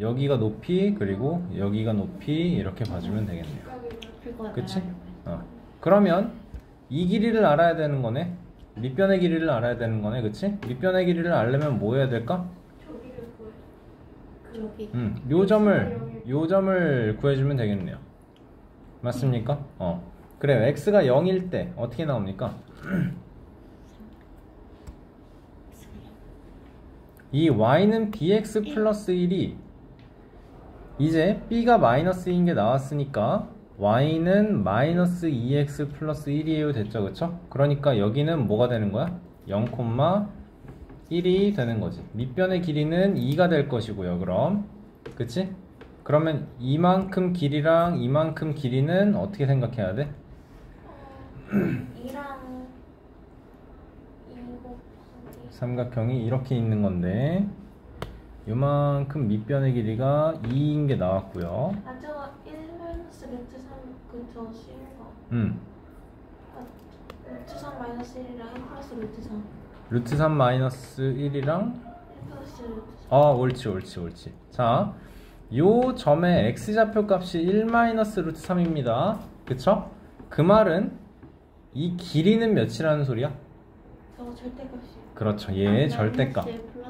여기가 높이 그리고 여기가 높이 이렇게 봐주면 되겠네요. 그거 그치? 알아요. 그러면 이 길이를 알아야 되는 거네. 밑변의 길이를 알아야 되는 거네. 그치? 밑변의 길이를 알려면 뭐 해야 될까? 여기 요 점을 구해주면 되겠네요. 맞습니까? 그래요. x가 0일 때 어떻게 나옵니까? 이 y는 bx 플러스 1이 이제 b가 마이너스인 게 나왔으니까 y는 마이너스 2x 플러스 1이에요. 됐죠? 그쵸? 그러니까 여기는 뭐가 되는 거야? 0,1이 되는 거지. 밑변의 길이는 2가 될 것이고요. 그럼 그치? 그러면 이만큼 길이랑 이만큼 길이는 어떻게 생각해야 돼? 2랑 2 곱하기 삼각형이 이렇게 있는 건데 요만큼 밑변의 길이가 2인 게 나왔고요. 아 저거 1 마이너스 루트 3 그저 쉬운 거. 루트 3 마이너스 1이랑 1 플러스 루트 3 루트 3 마이너스 1이랑 1 플러스 루트 3 옳지. 자, 요 점의 x좌표 값이 1 마이너스 루트 3입니다. 그쵸? 그 말은 이 길이는 몇이라는 소리야? 저거 절대값이에요. 그렇죠. 얘 절대값.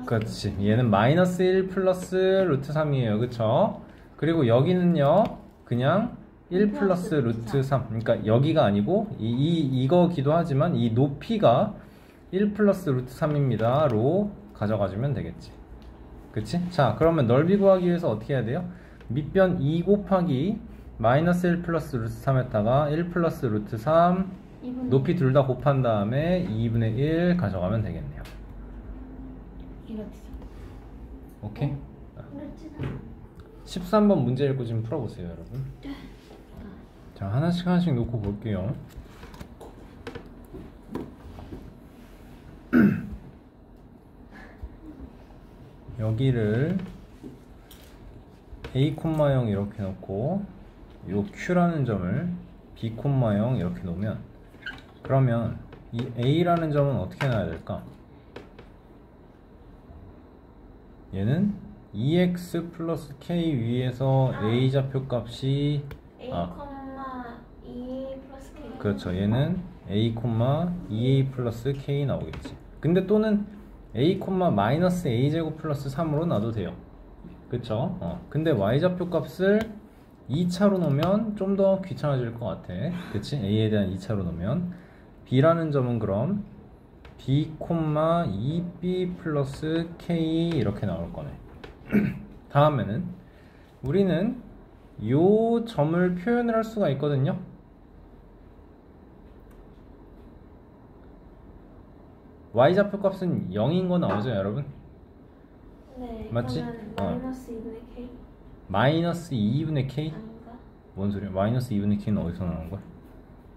그렇지. 얘는 마이너스 1 플러스 루트 3이에요. 그쵸? 그리고 여기는요, 그냥 1 플러스 루트 3. 그러니까 여기가 아니고, 이거기도 하지만 이 높이가 1 플러스 루트 3입니다. 로 가져가주면 되겠지. 그치? 자, 그러면 넓이 구하기 위해서 어떻게 해야 돼요? 밑변 2 곱하기 마이너스 1 플러스 루트 3에다가 1 플러스 루트 3 높이 둘 다 곱한 다음에 2분의 1 가져가면 되겠네요. 이렇게. 오케이? 루트 3 13번 문제 읽고 지금 풀어보세요, 여러분. 자, 하나씩 놓고 볼게요. 여기를 a,0 이렇게 놓고 요 q라는 점을 b,0 이렇게 놓으면 그러면 이 a라는 점은 어떻게 놔야 될까? 얘는 2x 플러스 k 위에서 a 좌표 값이 A, 2 플러스 K 그렇죠. 얘는 a, 2a 플러스 k 나오겠지. 근데 또는 a, 마이너스 a 제곱 플러스 3으로 놔도 돼요. 그쵸? 근데 y좌표 값을 2차로 놓으면 좀 더 귀찮아질 것 같아. 그치? a에 대한 2차로 놓으면 b라는 점은 그럼 b, 2b 플러스 k 이렇게 나올 거네. 다음에는 우리는 요 점을 표현을 할 수가 있거든요. y좌표 값은 0인 거 나오죠, 여러분? 네, 맞지? 마이너스 2분의 K 마이너스 2분의 k? 아닌가? 뭔 소리야? 마이너스 2분의 k는 어디서 나오는 거야?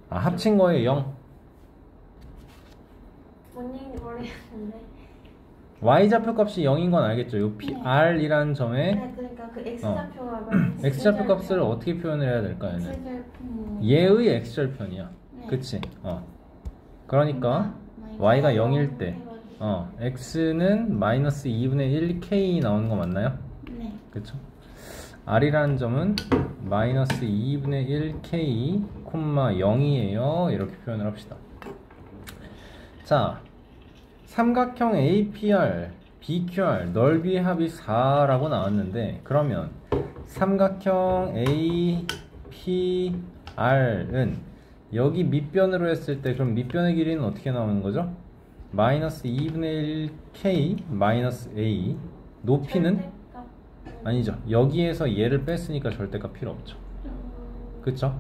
아, 합친 거에 0. 뭔 얘기인지 모르겠는데 y좌표 값이 0인 건 알겠죠? 요 r이라는 점에 네, 그러니까 그 X좌표가 마이너스 x좌표 값을 어떻게 표현을 해야 될까, 얘는? X절편. 얘의 x절편이야. 네. 그치? 그러니까 y가 0일 때 x는 마이너스 2분의 1k 나오는 거 맞나요? 네. 그쵸? r이라는 점은 마이너스 2분의 1k, 0이에요. 이렇게 표현을 합시다. 자, 삼각형 APR, BQR, 넓이의 합이 4라고 나왔는데 그러면 삼각형 APR은 여기 밑변으로 했을 때 그럼 밑변의 길이는 어떻게 나오는 거죠? 마이너스 2분의 1k 마이너스 a 높이는 절대값. 아니죠. 여기에서 얘를 뺐으니까 절대값 필요 없죠. 그쵸?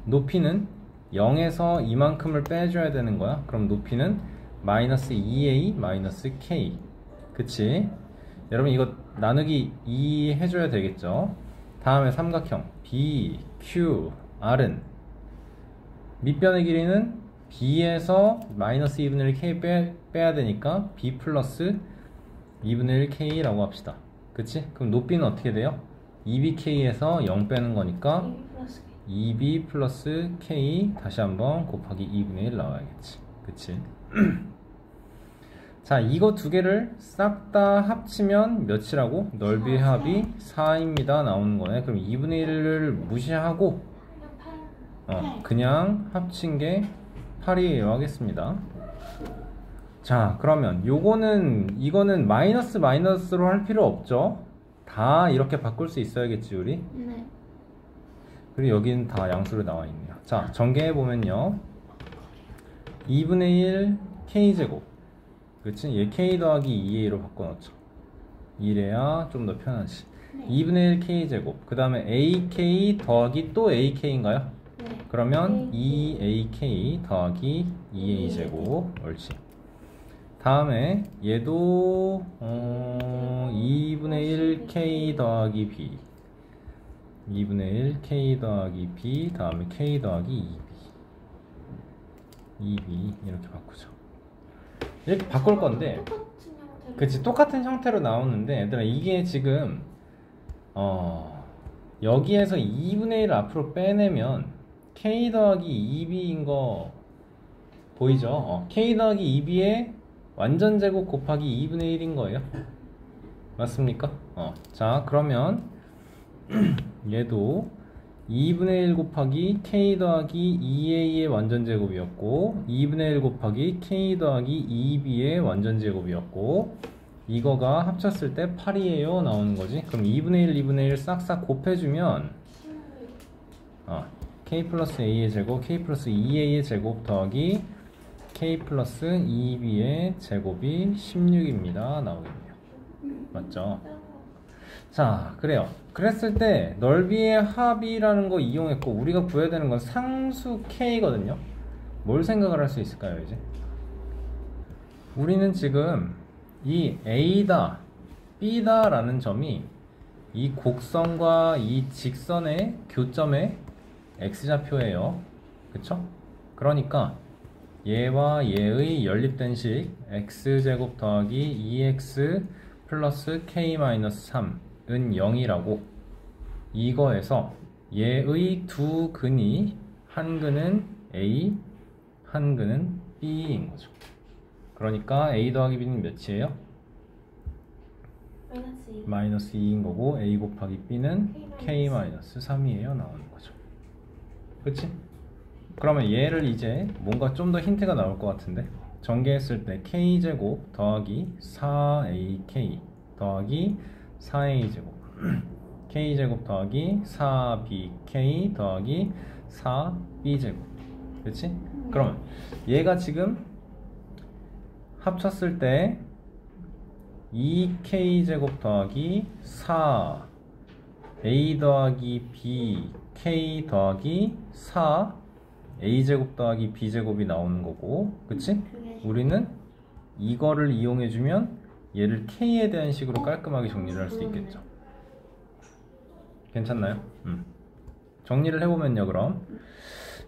높이는 0에서 이만큼을 빼줘야 되는 거야. 그럼 높이는 마이너스 2a 마이너스 k. 그치? 여러분 이거 나누기 2 해줘야 되겠죠? 다음에 삼각형 BQR은 밑변의 길이는 b에서 마이너스 2분의 1k 빼야 되니까 b 플러스 2분의 1k라고 합시다. 그치? 그럼 높이는 어떻게 돼요? 2bk에서 0 빼는 거니까 2b 플러스 k 다시 한번 곱하기 2분의 1 나와야겠지. 그치? 자, 이거 두 개를 싹 다 합치면 몇이라고? 넓이의 합이 4입니다 나오는 거네. 그럼 2분의 1을 무시하고 그냥 합친 게 8이에요 하겠습니다. 자, 그러면 이거는 마이너스로 할 필요 없죠? 다 이렇게 바꿀 수 있어야겠지 우리? 네. 그리고 여기는 다 양수로 나와 있네요. 자, 전개해 보면요 2분의 1 k제곱, 그치? 얘 k 더하기 2a로 바꿔놓죠. 이래야 좀 더 편하지. 네. 2분의 1 k제곱, 그 다음에 ak 더하기 또 ak인가요? 네. 그러면 2ak 더하기 2a제곱. 옳지. 다음에 얘도 2분의 1 k 더하기 b, 2분의 1 k 더하기 b, 다음에 k 더하기 2b 이렇게 바꾸죠. 이렇게 바꿀 건데 똑같은 형태로. 그치, 똑같은 형태로 나오는데 얘들아 이게 지금 여기에서 2분의 1을 앞으로 빼내면 k 더하기 2b인 거 보이죠? k 더하기 2b의 완전 제곱 곱하기 2분의 1인 거예요. 맞습니까? 자, 그러면 얘도 2분의 1 곱하기 k 더하기 2a의 완전 제곱이었고 2분의 1 곱하기 k 더하기 2b의 완전 제곱이었고 이거가 합쳤을 때 8이에요 나오는 거지. 그럼 2분의 1, 2분의 1 싹싹 곱해주면 k 플러스 a의 제곱, k 플러스 2a의 제곱 더하기 k 플러스 2b의 제곱이 16입니다 나오겠네요. 맞죠? 자, 그래요. 그랬을 때 넓이의 합이라는 거 이용했고 우리가 구해야 되는 건 상수 k거든요. 뭘 생각을 할 수 있을까요 이제? 우리는 지금 이 a다 b다 라는 점이 이 곡선과 이 직선의 교점의 x좌표예요. 그쵸? 그러니까 얘와 얘의 연립된 식 x제곱 더하기 2x 플러스 k-3은 0이라고, 이거에서 얘의 두 근이 한 근은 a, 한 근은 b인 거죠. 그러니까 a 더하기 b는 몇이에요? 마이너스 2인 거고 a 곱하기 b는 k-3이에요 나오는 거죠. 그치? 그러면 얘를 이제 뭔가 좀 더 힌트가 나올 것 같은데 전개했을 때 k제곱 더하기 4ak 더하기 4a제곱 k제곱 더하기 4bk 더하기 4b제곱. 그치? 그러면 얘가 지금 합쳤을 때 2k제곱 더하기 4 a 더하기 b k 더하기 4 a제곱 더하기 b제곱이 나오는 거고, 그치? 우리는 이거를 이용해주면 얘를 k에 대한 식으로 깔끔하게 정리를 할 수 있겠죠. 괜찮나요? 정리를 해보면요, 그럼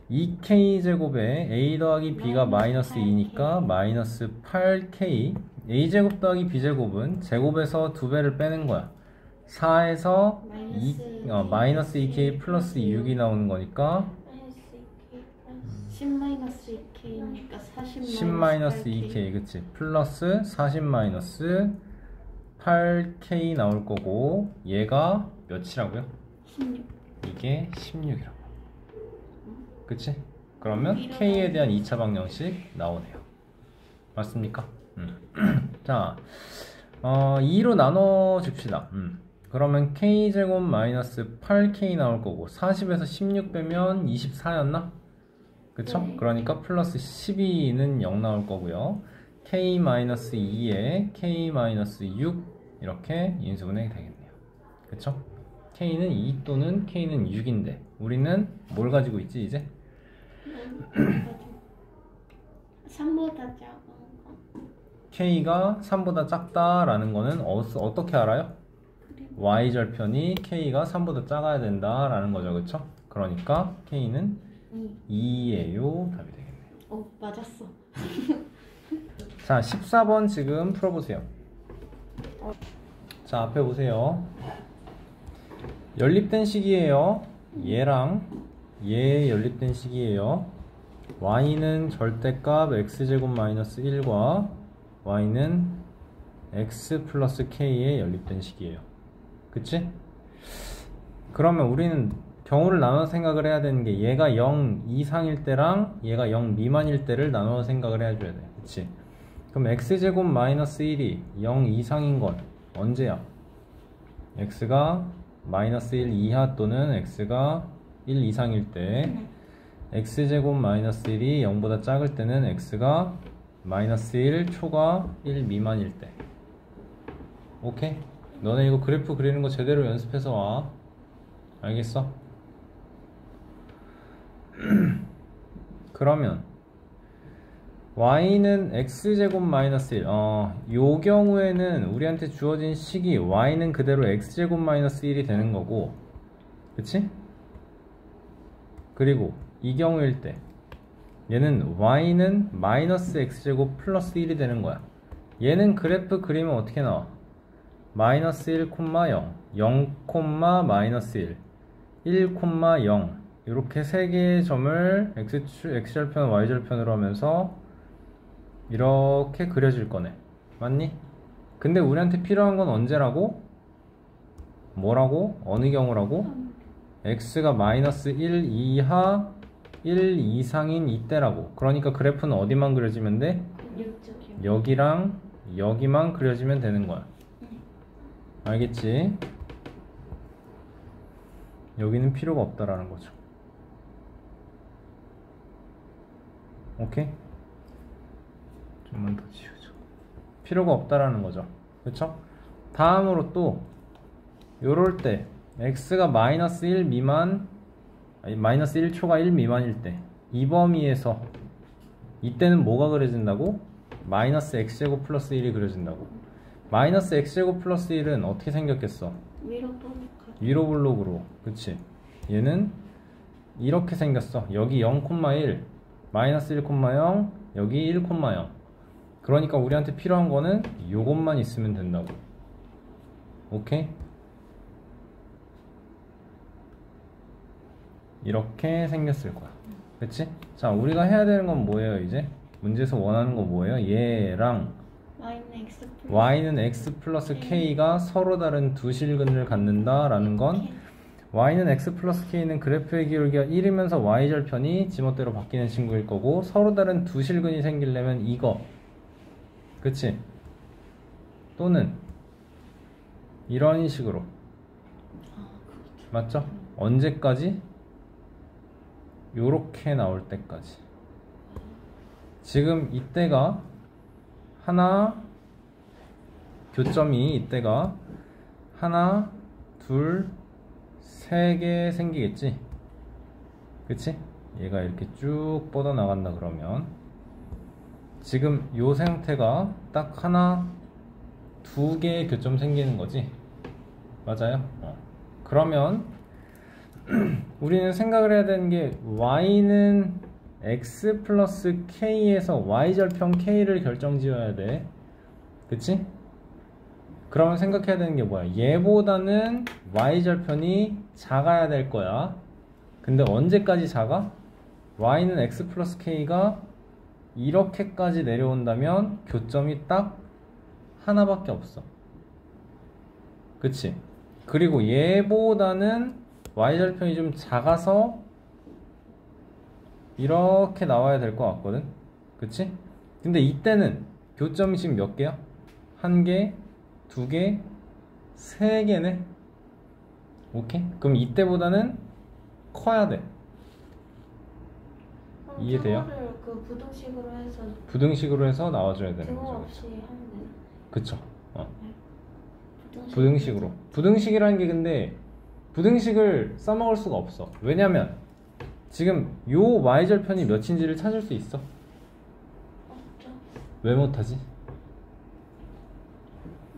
2k제곱에 a 더하기 b가 마이너스 2니까 마이너스 8k, a제곱 더하기 b제곱은 제곱에서 2배를 빼는 거야. 4에서 마이너스 2k 플러스 6이 나오는 거니까 10-2k니까 10 마이너스 2k, 그치? 플러스 40 마이너스 8k 나올 거고 얘가 몇이라고요? 16. 이게 16이라고. 그치? 그러면 k에 대한 2차 방정식 나오네요. 맞습니까? 자, 2로 나눠 줍시다. 그러면 k제곱 마이너스 8k 나올 거고 40에서 16 빼면 24였나? 그쵸? 네. 그러니까 플러스 12는 0 나올 거고요. k-2에 k-6 이렇게 인수분해가 되겠네요. 그쵸? k는 2 또는 k는 6인데 우리는 뭘 가지고 있지 이제? 3보다 작은 거. k가 3보다 작다라는 거는 어떻게 알아요? y절편이 k가 3보다 작아야 된다라는 거죠. 그쵸? 그러니까 k는 2예요. 답이 되겠네요. 맞았어. 자, 14번 지금 풀어보세요. 자, 앞에 보세요. 연립된 식이에요. 얘랑 얘 연립된 식이에요. y는 절대값 x제곱 마이너스 1과 y는 x 플러스 k에 연립된 식이에요. 그치? 그러면 우리는 경우를 나눠 생각을 해야 되는 게 얘가 0 이상일 때랑 얘가 0 미만일 때를 나눠 생각을 해줘야 돼. 그치? 그럼 x제곱 마이너스 1이 0 이상인 건 언제야? x가 마이너스 1 이하 또는 x가 1 이상일 때, x제곱 마이너스 1이 0보다 작을 때는 x가 마이너스 1 초과 1 미만일 때. 오케이? 너네 이거 그래프 그리는 거 제대로 연습해서 와. 알겠어? 그러면 y는 x제곱 마이너스 1. 요 경우에는 우리한테 주어진 식이 y는 그대로 x제곱 마이너스 1이 되는 거고, 그치? 그리고 이 경우일 때 얘는 y는 마이너스 x제곱 플러스 1이 되는 거야. 얘는 그래프 그리면 어떻게 나와? 마이너스 1, 0, 0, 마이너스 1, 1, 0 이렇게 세 개의 점을 x절편, y절편으로 하면서 이렇게 그려질 거네. 맞니? 근데 우리한테 필요한 건 언제라고? 뭐라고? 어느 경우라고? x가 마이너스 1 이하 1 이상인 이때라고. 그러니까 그래프는 어디만 그려지면 돼? 여기랑 여기만 그려지면 되는 거야. 알겠지? 여기는 필요가 없다라는 거죠. 오케이? 좀만 더 지우죠. 필요가 없다라는 거죠. 그쵸? 다음으로 또 요럴 때 x가 마이너스 1 미만, 아니 마이너스 1 초과 1 미만일 때 이 범위에서 이때는 뭐가 그려진다고? 마이너스 x제곱 플러스 1이 그려진다고. 마이너스 x제곱 플러스 1은 어떻게 생겼겠어? 위로 블록으로. 그치? 얘는 이렇게 생겼어. 여기 0,1 마이너스 1,0 여기 1,0. 그러니까 우리한테 필요한 거는 요것만 있으면 된다고. 오케이? 이렇게 생겼을 거야. 그치? 자, 우리가 해야 되는 건 뭐예요 이제? 문제에서 원하는 건 뭐예요? 얘랑 y는 x 플러스 k가 서로 다른 두 실근을 갖는다 라는 건, y는 x 플러스 k는 그래프의 기울기가 1이면서 y절편이 지멋대로 바뀌는 친구일 거고, 서로 다른 두 실근이 생기려면 이거, 그치? 또는 이런 식으로. 맞죠? 언제까지? 요렇게 나올 때까지. 지금 이때가 하나, 교점이 이때가 하나, 둘, 세 개 생기겠지? 그치? 얘가 이렇게 쭉 뻗어 나간다 그러면 지금 요 상태가 딱 하나, 두 개의 교점 생기는 거지? 맞아요? 그러면 우리는 생각을 해야 되는 게 y는 x 플러스 k에서 y절편 k를 결정 지어야 돼. 그치? 그러면 생각해야 되는 게 뭐야? 얘보다는 y절편이 작아야 될 거야. 근데 언제까지 작아? y는 x 플러스 k가 이렇게까지 내려온다면 교점이 딱 하나밖에 없어. 그치? 그리고 얘보다는 y절편이 좀 작아서 이렇게 나와야 될 것 같거든? 그치? 근데 이때는 교점이 지금 몇 개야? 한 개, 두 개, 세 개네? 오케이? 그럼 이때보다는 커야 돼. 이해돼요? 그 부등식으로 해서 나와줘야 되는 등호 거죠. 없이 하면 되나? 그쵸? 부등식으로. 부등식이라는 게 근데 부등식을 써먹을 수가 없어. 왜냐면 지금 요 y절편이 몇인지를 찾을 수 있어? 없죠. 왜 못하지?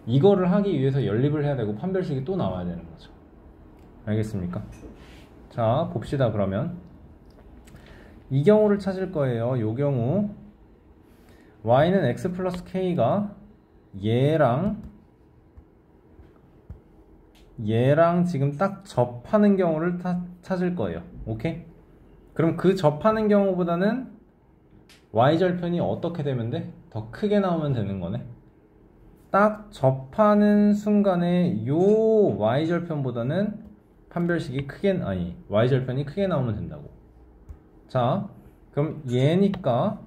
이거를 하기 위해서 연립을 해야 되고 판별식이 또 나와야 되는 거죠. 알겠습니까? 자, 봅시다. 그러면 이 경우를 찾을 거예요. 요 경우 y는 x 플러스 k가 얘랑 지금 딱 접하는 경우를 찾을 거예요. 오케이? 그럼 그 접하는 경우보다는 y절편이 어떻게 되면 돼? 더 크게 나오면 되는 거네. 딱 접하는 순간에 요 y절편보다는 판별식이 y절편이 크게 나오면 된다고. 자, 그럼 얘니까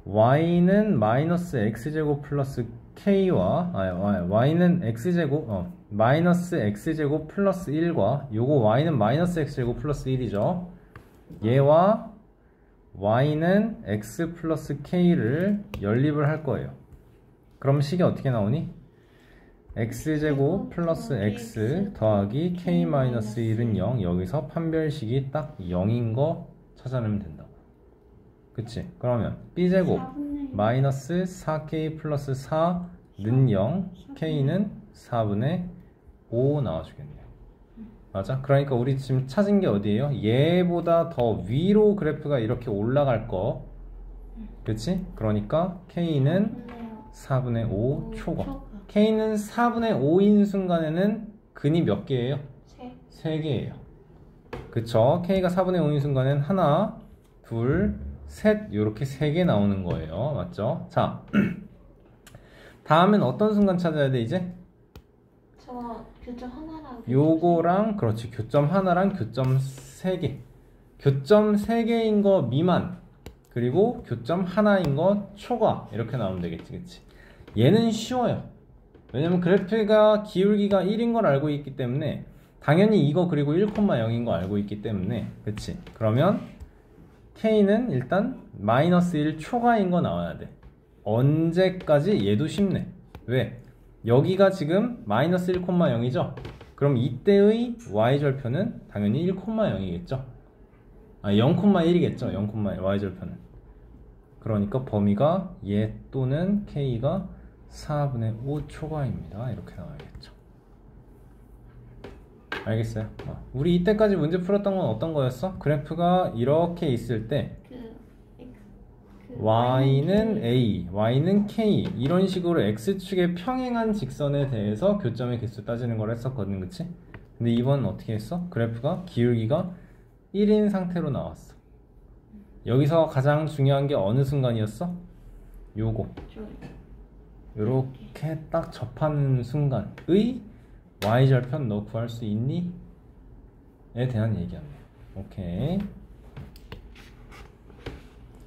y는 마이너스 x제곱 플러스 k와 y는 x제곱 마이너스 x제곱 플러스 1과 요거 y는 마이너스 x제곱 플러스 1이죠. 얘와 y는 x 플러스 k를 연립을 할 거예요. 그럼 식이 어떻게 나오니? x제곱 플러스 x 더하기 k 마이너스 1은 0. 여기서 판별식이 딱 0인 거 찾아내면 된다고. 그치? 그러면 b제곱 마이너스 4k 플러스 4는 0, k는 4분의 5 나와주겠네요. 맞아? 그러니까 우리 지금 찾은 게 어디예요? 얘보다 더 위로 그래프가 이렇게 올라갈 거. 그치? 그러니까 k는 4분의 5 초과. k는 4분의 5인 순간에는 근이 몇 개예요? 3개예요. 그쵸? k가 4분의 5인 순간에는 하나, 둘, 셋 이렇게 3개 나오는 거예요. 맞죠? 자, 다음엔 어떤 순간 찾아야 돼 이제? 저 교점 하나랑 요거랑 그렇지, 교점 하나랑 교점 3개. 교점 3개인 거 미만, 그리고 교점 하나인 거 초과 이렇게 나오면 되겠지. 그치? 얘는 쉬워요. 왜냐면 그래프가 기울기가 1인 걸 알고 있기 때문에 당연히 이거 그리고 1,0인 거 알고 있기 때문에. 그치? 그러면 k는 일단 마이너스 1 초과인 거 나와야 돼. 언제까지? 얘도 쉽네. 왜? 여기가 지금 마이너스 1,0이죠? 그럼 이때의 y절편은 당연히 1,0이겠죠? 0,1이겠죠? 0,1 y절편은. 그러니까 범위가 얘 또는 k가 4분의 5 초과입니다. 이렇게 나와야겠죠. 알겠어요? 우리 이때까지 문제 풀었던 건 어떤 거였어? 그래프가 이렇게 있을 때 y는 a, y는 k 이런 식으로 x축에 평행한 직선에 대해서 교점의 개수 따지는 걸 했었거든. 그치? 근데 이번은 어떻게 했어? 그래프가 기울기가 1인 상태로 나왔어. 여기서 가장 중요한 게 어느 순간이었어? 요거 요렇게 딱 접하는 순간의 y절편 너 구할 수 있니? 에 대한 얘기였네요. 오케이.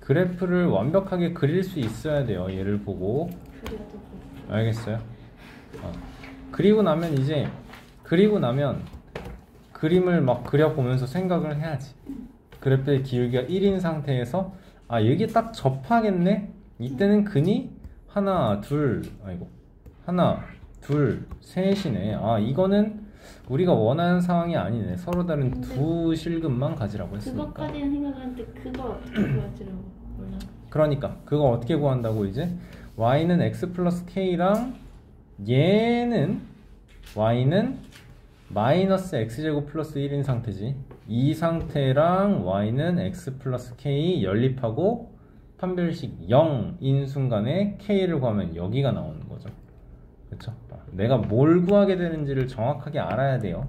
그래프를 완벽하게 그릴 수 있어야 돼요. 얘를 보고. 알겠어요? 그리고 나면 그림을 막 그려보면서 생각을 해야지. 그래프의 기울기가 1인 상태에서 여기 딱 접하겠네? 이때는 근이 하나, 둘, 셋이네. 이거는 우리가 원하는 상황이 아니네. 서로 다른 두 실근만 가지라고 했으니까. 그것까지는 생각하는데 그걸 어떻게 구할지를 몰라. 그러니까 그거 어떻게 구한다고 이제? y는 x 플러스 k랑 얘는 y는 마이너스 x제곱 플러스 1인 상태지. 이 상태랑 y는 x 플러스 k 연립하고 판별식 0인 순간에 k를 구하면 여기가 나오는 거죠. 그쵸? 내가 뭘 구하게 되는지를 정확하게 알아야 돼요.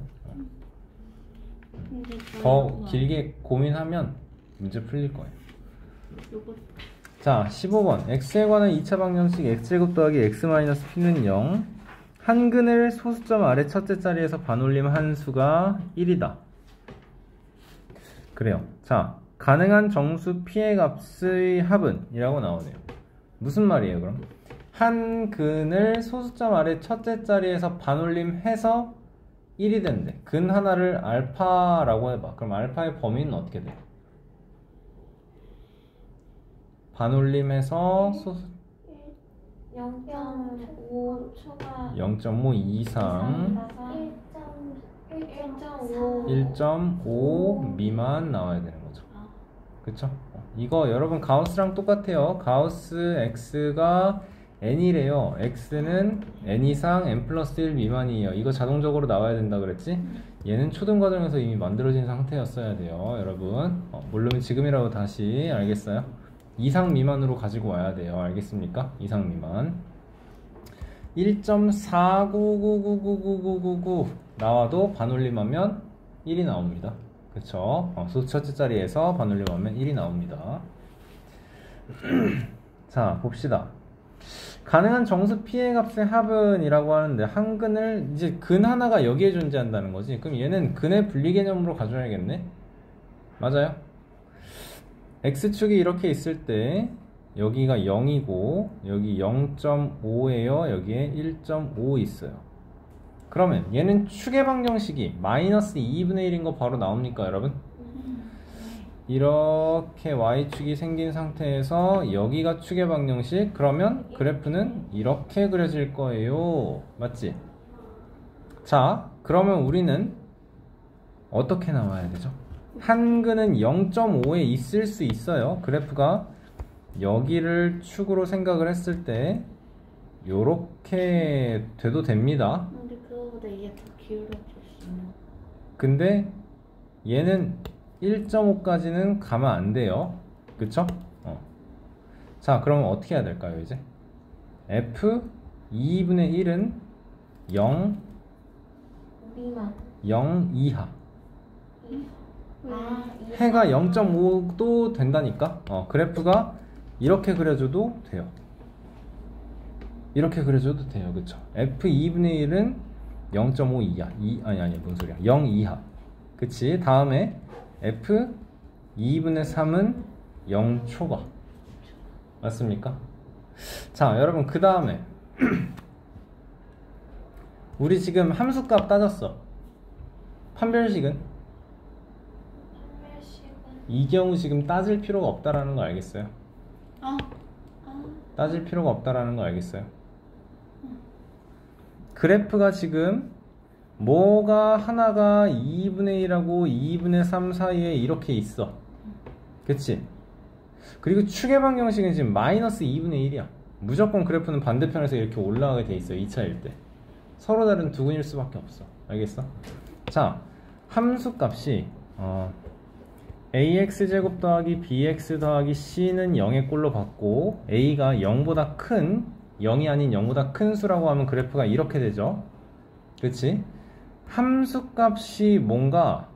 더 길게 고민하면 문제 풀릴 거예요. 자, 15번. x에 관한 2차 방정식 x제곱 더하기 x-p는 0. 한 근을 소수점 아래 첫째 자리에서 반올림 한 수가 1이다. 그래요. 자, 가능한 정수 p의 값의 합은? 이라고 나오네요. 무슨 말이에요 그럼? 한 근을 소수점 아래 첫째 자리에서 반올림해서 1이 된대. 근 하나를 알파라고 해봐. 그럼 알파의 범위는 어떻게 돼? 반올림해서 0.5 초과 0.5 이상 1.5 미만 나와야 되는 거죠. 그쵸? 이거 여러분 가우스랑 똑같아요. 가우스 x가 n이래요. x는 n 이상 n 플러스 1 미만이에요. 이거 자동적으로 나와야 된다 그랬지? 얘는 초등 과정에서 이미 만들어진 상태였어야 돼요 여러분. 물론 지금이라도 다시. 알겠어요? 이상 미만으로 가지고 와야 돼요. 알겠습니까? 이상 미만 1.499999999 나와도 반올림하면 1이 나옵니다. 그쵸? 소수 첫째 자리에서 반올림하면 1이 나옵니다. 자, 봅시다. 가능한 정수 P의 값의 합은 이라고 하는데 한 근을 이제 근 하나가 여기에 존재한다는 거지. 그럼 얘는 근의 분리 개념으로 가져야겠네. 맞아요. X축이 이렇게 있을 때 여기가 0이고 여기 0.5에요. 여기에 1.5 있어요. 그러면 얘는 축의 방정식이 마이너스 2분의 1인 거 바로 나옵니까 여러분? 이렇게 y축이 생긴 상태에서 여기가 축의 방정식. 그러면 그래프는 이렇게 그려질 거예요. 맞지? 자, 그러면 우리는 어떻게 나와야 되죠? 한 근은 0.5에 있을 수 있어요. 그래프가 여기를 축으로 생각을 했을 때 요렇게 돼도 됩니다. 근데 그거보다 이게 더 기울어질 수 있는. 근데 얘는 1.5까지는 가면 안 돼요. 그쵸? 자, 그러면 어떻게 해야 될까요, 이제? F 2분의 1은 0, 미만. 0 이하. 아, 해가 0.5도 된다니까? 그래프가 이렇게 그려줘도 돼요. 이렇게 그려줘도 돼요. 그쵸? F 2분의 1은 0.5 이하. 아니, 뭔 소리야. 0 이하. 그치? 다음에 F 2분의 3은 0 초과. 맞습니까? 자, 여러분, 그 다음에 우리 지금 함수값 따졌어. 판별식은? 판별식은 이 경우 지금 따질 필요가 없다라는 거 알겠어요? 따질 필요가 없다라는 거 알겠어요? 그래프가 지금 뭐가 하나가 2분의 1하고 2분의 3 사이에 이렇게 있어. 그치? 그리고 축의 방정식은 지금 마이너스 2분의 1이야. 무조건 그래프는 반대편에서 이렇게 올라가게 돼 있어요. 2차일 때. 서로 다른 두 근일 수밖에 없어. 알겠어? 자, 함수 값이 ax제곱 더하기 bx 더하기 c는 0의 꼴로 받고 a가 0보다 큰 0이 아닌 0보다 큰 수라고 하면 그래프가 이렇게 되죠. 그치? 함수값이 뭔가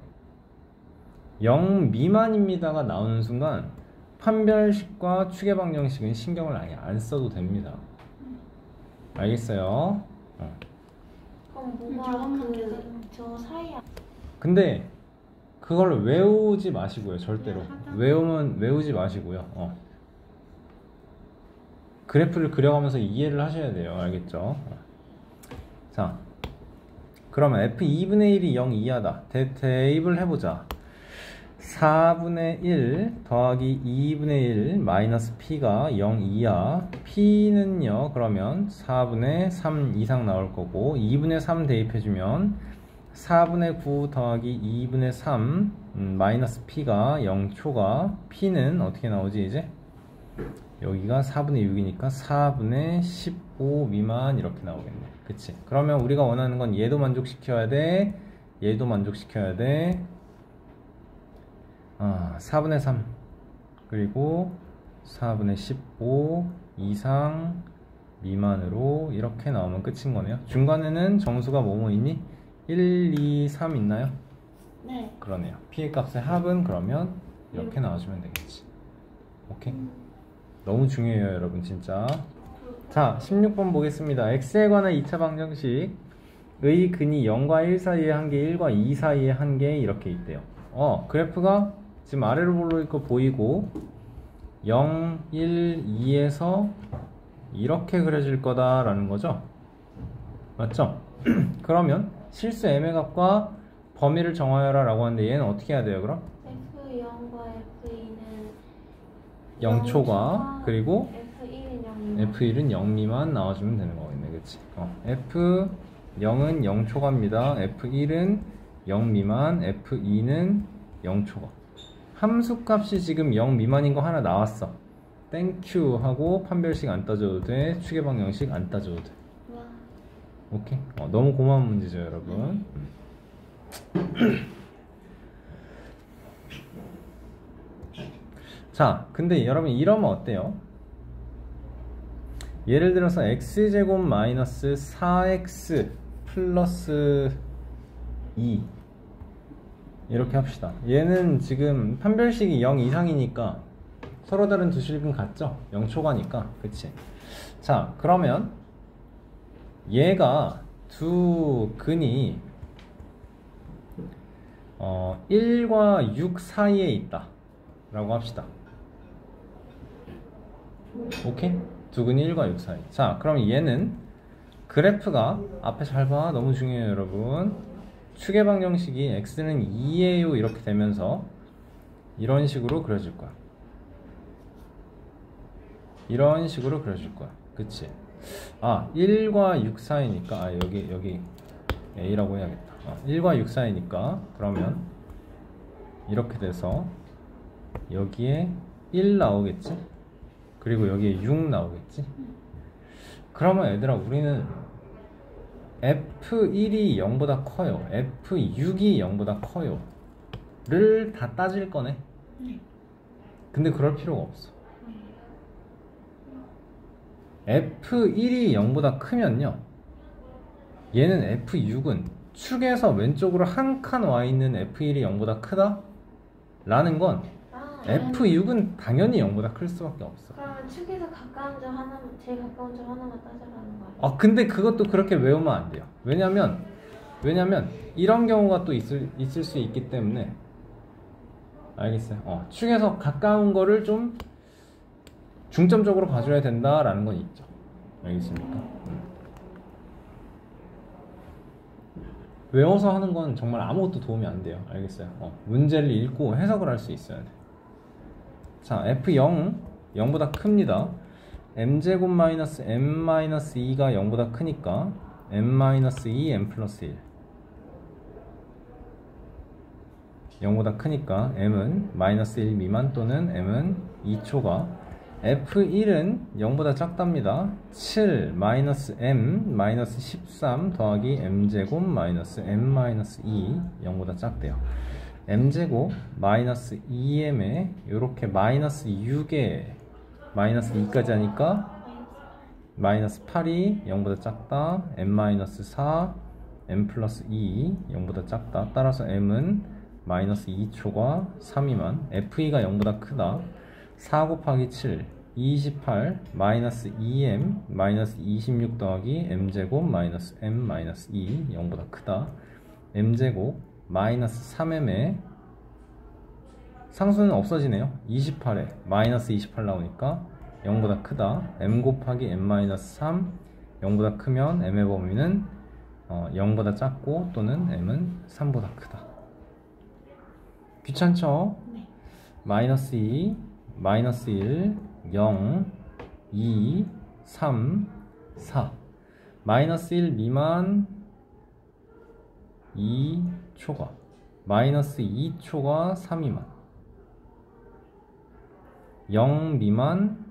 0 미만입니다가 나오는 순간 판별식과 축의 방정식은 신경을 아예 안 써도 됩니다. 알겠어요? 그럼 뭐가 저것만 저 사이야. 근데 그걸 외우지 마시고요. 절대로 외우지 마시고요. 그래프를 그려가면서 이해를 하셔야 돼요. 알겠죠? 자, 그러면 f 2분의 1이 0 이하다. 대입을 해보자. 4분의 1 더하기 2분의 1 마이너스 p가 0 이하. p는요, 그러면 4분의 3 이상 나올 거고 2분의 3 대입해주면 4분의 9 더하기 2분의 3 마이너스 p가 0초가 p는 어떻게 나오지 이제? 여기가 4분의 6이니까 4분의 15 미만 이렇게 나오겠네. 그치? 그러면 우리가 원하는 건 얘도 만족시켜야 돼. 얘도 만족시켜야 돼. 4분의 3 그리고 4분의 15 이상 미만으로 이렇게 나오면 끝인 거네요. 중간에는 정수가 뭐뭐 있니? 1, 2, 3 있나요? 네. 그러네요. p의 값의 합은 그러면 이렇게 나와주면 되겠지. 오케이? 너무 중요해요 여러분 진짜. 자, 16번 보겠습니다. x에 관한 2차 방정식 의 근이 0과 1 사이의 한계, 1과 2 사이의 한계 이렇게 있대요. 그래프가 지금 아래로 볼거 보이고 0, 1, 2에서 이렇게 그려질 거다라는 거죠. 맞죠? 그러면 실수 m의 값과 범위를 정하여라 라고 하는데 얘는 어떻게 해야 돼요 그럼? F0과 F2는 0초가 그리고 F1은 0 F1은 0 미만 나와주면 되는 거겠네. 그치? F0은 0초가입니다. F1은 0 미만, F2는 0초가. 함수값이 지금 0 미만인 거 하나 나왔어. 땡큐 하고 판별식 안 따져도 돼. 축의 방정식 안 따져도 돼. 와. 오케이? 너무 고마운 문제죠 여러분. 자, 근데 여러분 이러면 어때요? 예를 들어서 x제곱 마이너스 4x 플러스 2 이렇게 합시다. 얘는 지금 판별식이 0 이상이니까 서로 다른 두 실근 같죠? 0초가니까. 그치? 자, 그러면 얘가 두 근이 1과 6 사이에 있다 라고 합시다. 오케이? 두 근이 1과 6 사이. 자, 그럼 얘는 그래프가 앞에 잘 봐. 너무 중요해요, 여러분. 축의 방정식이 x는 2예요 이렇게 되면서 이런 식으로 그려질 거야. 이런 식으로 그려줄 거야. 그치? 1과 6 사이니까 여기 a라고 해야겠다. 1과 6 사이니까 그러면 이렇게 돼서 여기에 1 나오겠지? 그리고 여기에 6 나오겠지? 그러면 얘들아 우리는 F1이 0보다 커요, F6이 0보다 커요 를 다 따질 거네. 근데 그럴 필요가 없어. F1이 0보다 크면요, 얘는 F6은 축에서 왼쪽으로 한 칸 와 있는 F1이 0보다 크다? 라는 건 F6은 당연히 0보다 클 수밖에 없어. 그러면 축에서 가까운 점 하나만, 제일 가까운 점 하나만 따져라는 거예요? 근데 그것도 그렇게 외우면 안 돼요. 왜냐면 이런 경우가 또 있을 수 있기 때문에. 알겠어요? 축에서 가까운 거를 좀 중점적으로 봐줘야 된다라는 건 있죠. 알겠습니까? 외워서 하는 건 정말 아무것도 도움이 안 돼요. 알겠어요? 문제를 읽고 해석을 할 수 있어야 돼. 자, F0, 0보다 큽니다. m제곱 마이너스 m-2가 0보다 크니까 m-2, m 플러스 1. 0보다 크니까 m은 마이너스 1 미만 또는 m은 2초가, F1은 0보다 작답니다. 7 마이너스 m 마이너스 13 더하기 m제곱 마이너스 m-2 0보다 작대요. m제곱 마이너스 2m에 요렇게 마이너스 6에 마이너스 2까지 하니까 마이너스 8이 0보다 작다. m-4 m 플러스 2 0보다 작다. 따라서 m은 마이너스 2초가 3이만 f2가 0보다 크다. 4 곱하기 7 28 마이너스 2m 마이너스 26 더하기 m제곱 마이너스 m 마이너스 2 0보다 크다. m제곱 마이너스 3m에 상수는 없어지네요. 28에 마이너스 28 나오니까 0보다 크다. m 곱하기 m 마이너스 3 0보다 크면 m의 범위는 0보다 작고 또는 m은 3보다 크다. 귀찮죠? 네. 마이너스 2 마이너스 1 0 2 3 4 마이너스 1 미만 2초가 마이너스 2초가 3미만 0 미만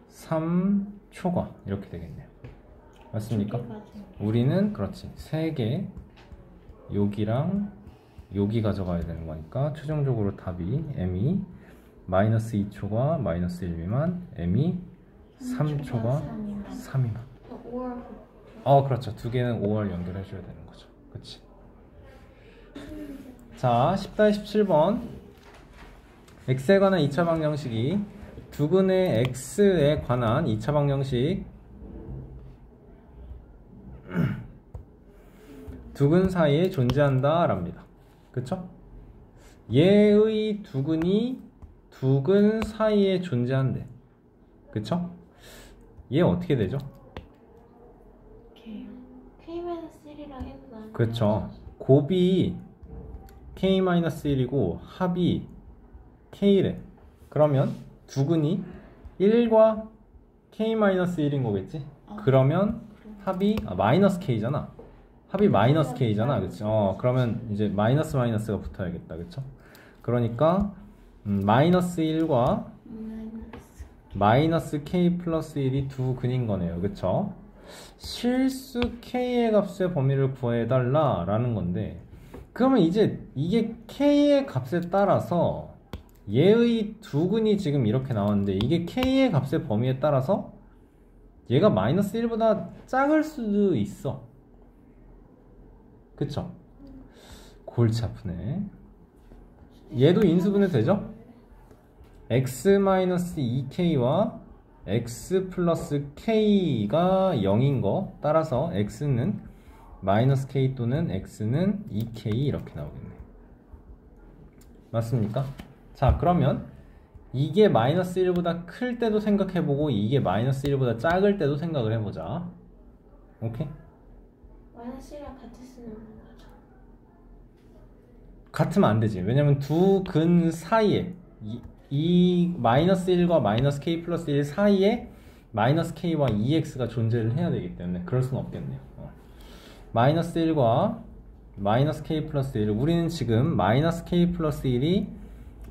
3초가 이렇게 되겠네요. 맞습니까? 우리는 그렇지 3개 여기랑 여기 가져가야 되는 거니까 최종적으로 답이 m이 마이너스 2초가 마이너스 1 미만, m이 3초가 3미만. 그렇죠. 두 개는 5월 연결해줘야 되는 거죠. 그치? 자, 10-17번. x에 관한 2차 방정식이 두근의 x에 관한 2차 방정식 두근 사이에 존재한다 랍니다. 그쵸? 얘의 두근이 두근 사이에 존재한대. 그쵸? 얘 어떻게 되죠? K-1이랑 M 그쵸. 곱이 K-1이고 합이 K래. 그러면 두근이 1과 K-1인 거겠지? 그러면 합이 마이너스 K잖아. 합이 마이너스 K잖아. 그치? 그러면 이제 마이너스가 붙어야겠다. 그쵸? 그러니까 마이너스 1과 마이너스 K 플러스 1이 두 근인 거네요. 그쵸? 실수 K의 값의 범위를 구해달라 라는 건데, 그러면 이제 이게 K의 값에 따라서 얘의 두 근이 지금 이렇게 나왔는데, 이게 K의 값의 범위에 따라서 얘가 마이너스 1보다 작을 수도 있어. 그쵸? 골치 아프네. 얘도 인수분해 되죠? x-2k와 x 플러스 k가 0인 거 따라서 x는 마이너스 k 또는 x는 2k 이렇게 나오겠네. 맞습니까? 자, 그러면 이게 마이너스 1보다 클 때도 생각해보고 이게 마이너스 1보다 작을 때도 생각을 해보자. 오케이? 마이너스 1이랑 같이 쓰는 거죠. 같으면 안 되지. 왜냐면 두 근 사이에 이 마이너스 1과 마이너스 k 플러스 1 사이에 마이너스 k와 2x가 존재를 해야 되기 때문에 그럴 수는 없겠네요. 마이너스 1과 마이너스 k 플러스 1, 우리는 지금 마이너스 k 플러스 1이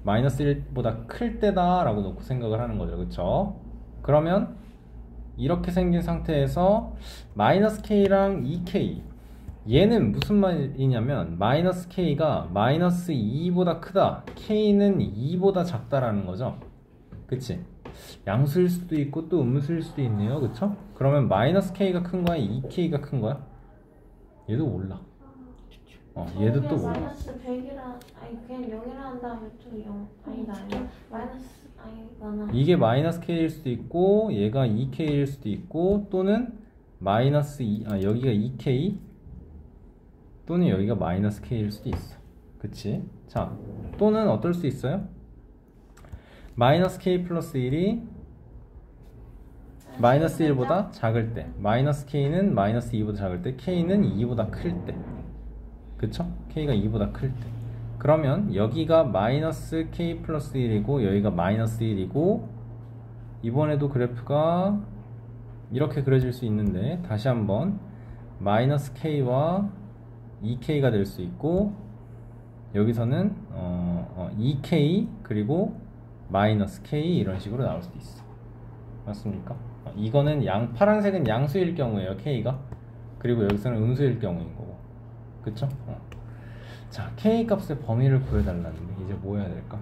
마이너스 1보다 클 때다 라고 놓고 생각을 하는 거죠. 그쵸? 그러면 이렇게 생긴 상태에서 마이너스 k랑 2k, 얘는 무슨 말이냐면 마이너스 k가 마이너스 2보다 크다, k는 2보다 작다라는 거죠. 그치? 양수일 수도 있고 또 음수일 수도 있네요. 그쵸? 그러면 마이너스 k가 큰 거야? 2k가 큰 거야? 얘도 몰라. 얘도 또 몰라. 마이너스 100이랑 아니 그냥 0이라 한 다음에 또 0 아니다 마이너스 아니거나 이게 마이너스 k일 수도 있고 얘가 2k일 수도 있고 또는 마이너스 2, 여기가 2k 또는 여기가 마이너스 k일 수도 있어. 그치? 자, 또는 어떨 수 있어요? 마이너스 k 플러스 1이 마이너스 1보다 작을 때, 마이너스 k는 마이너스 2보다 작을 때, k는 2보다 클 때. 그쵸? k가 2보다 클 때. 그러면 여기가 마이너스 k 플러스 1이고 여기가 마이너스 1이고 이번에도 그래프가 이렇게 그려질 수 있는데 다시 한번 마이너스 k와 2k가 될 수 있고 여기서는 2k 그리고 마이너스 k 이런 식으로 나올 수도 있어. 맞습니까? 이거는 파란색은 양수일 경우에요, k가. 그리고 여기서는 음수일 경우인 거고. 그쵸? 자, k 값의 범위를 구해달라는데 이제 뭐 해야 될까?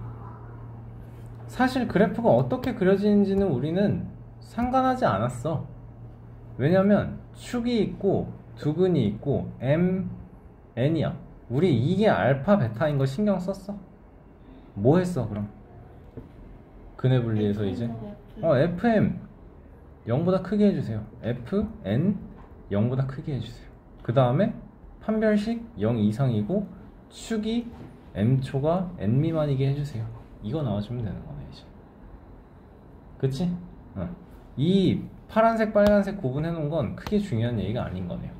사실 그래프가 어떻게 그려지는지는 우리는 상관하지 않았어. 왜냐면 축이 있고 두근이 있고 m, n이야. 우리 이게 알파, 베타인 거 신경 썼어? 뭐 했어 그럼? 근해 분리해서 이제 fm 0보다 크게 해주세요. fn 0보다 크게 해주세요. 그 다음에 판별식 0 이상이고 축이 m초가 n 미만이게 해주세요. 이거 나와주면 되는 거네 이제. 그치? 이 파란색 빨간색 구분해 놓은 건 크게 중요한 얘기가 아닌 거네요.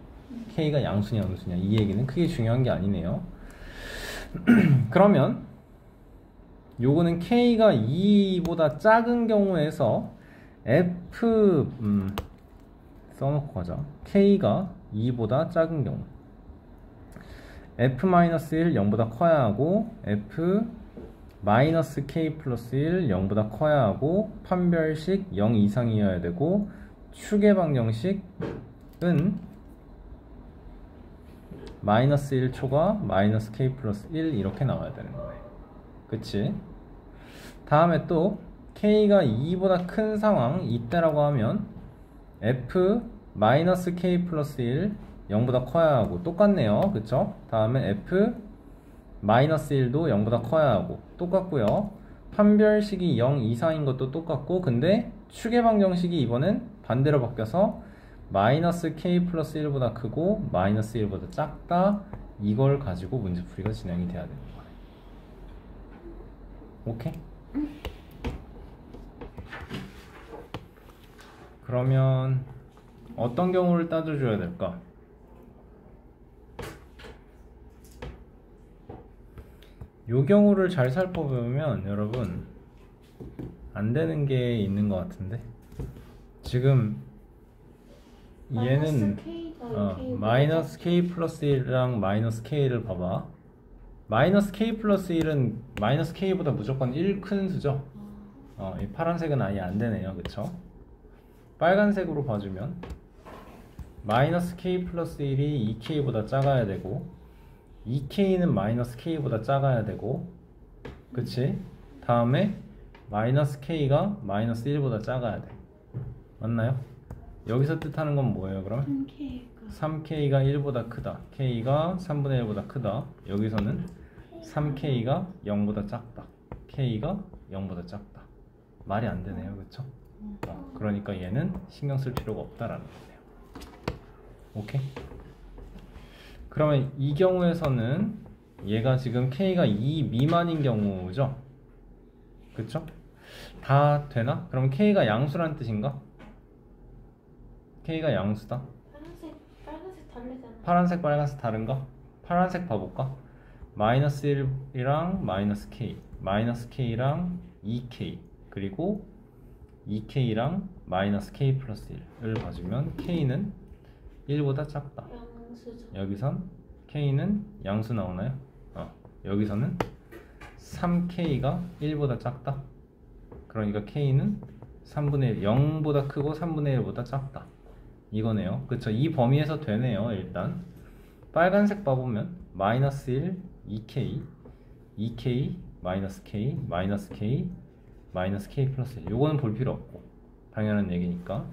k가 양수냐 음수냐 이 얘기는 크게 중요한 게 아니네요. 그러면 요거는 k가 2보다 작은 경우에서 f 써놓고 가자. k가 2보다 작은 경우 f-1 0보다 커야 하고 f 마이너스 k 플러스 1 0보다 커야 하고 판별식 0 이상이어야 되고 축의 방정식은 마이너스 1초가 마이너스 k 플러스 1 이렇게 나와야 되는 거예요. 그치? 다음에 또 k가 2보다 큰 상황 이때라고 하면 f 마이너스 k 플러스 1 0보다 커야 하고 똑같네요. 그쵸? 다음에 f 마이너스 1도 0보다 커야 하고 똑같고요. 판별식이 0 이상인 것도 똑같고 근데 축의 방정식이 이번엔 반대로 바뀌어서 마이너스 k 플러스 1보다 크고 마이너스 1보다 작다. 이걸 가지고 문제풀이가 진행이 돼야 되는 거예요. 오케이? 그러면 어떤 경우를 따져줘야 될까? 요 경우를 잘 살펴보면 여러분 안 되는 게 있는 것 같은데 지금 얘는 마이너스 k 플러스 1이랑 마이너스 k를 봐봐. 마이너스 k 플러스 1은 마이너스 k보다 무조건 1 큰 수죠. 이 파란색은 아예 안 되네요. 그쵸? 빨간색으로 봐주면 마이너스 k 플러스 1이 2k보다 작아야 되고 2k는 마이너스 k보다 작아야 되고 그치? 다음에 마이너스 k가 마이너스 1보다 작아야 돼. 맞나요? 여기서 뜻하는 건 뭐예요 그럼? 3k가 1보다 크다. k가 3분의 1보다 크다. 여기서는 3k가 0보다 작다. k가 0보다 작다. 말이 안 되네요, 그쵸? 그러니까 얘는 신경 쓸 필요가 없다라는 거네요. 오케이? 그러면 이 경우에서는 얘가 지금 K가 2 미만인 경우죠? 그쵸? 다 되나? 그럼 K가 양수란 뜻인가? K가 양수다. 빨간색 다르잖아. 파란색, 빨간색 다른가? 파란색 봐볼까? 마이너스 1이랑 마이너스 K, 마이너스 K랑 2K, 그리고 2K랑 마이너스 K 플러스 1을 봐주면 K는 1보다 작다. 양수죠. 여기선 K는 양수 나오나요? 여기서는 3K가 1보다 작다. 그러니까 K는 3분의 1, 0보다 크고 3분의 1보다 작다. 이거네요. 그쵸? 이 범위에서 되네요. 일단 빨간색 봐보면 마이너스 1, 2K, 2K, 마이너스 K, 마이너스 K, 마이너스 K 플러스 1. 요거는 볼 필요 없고 당연한 얘기니까.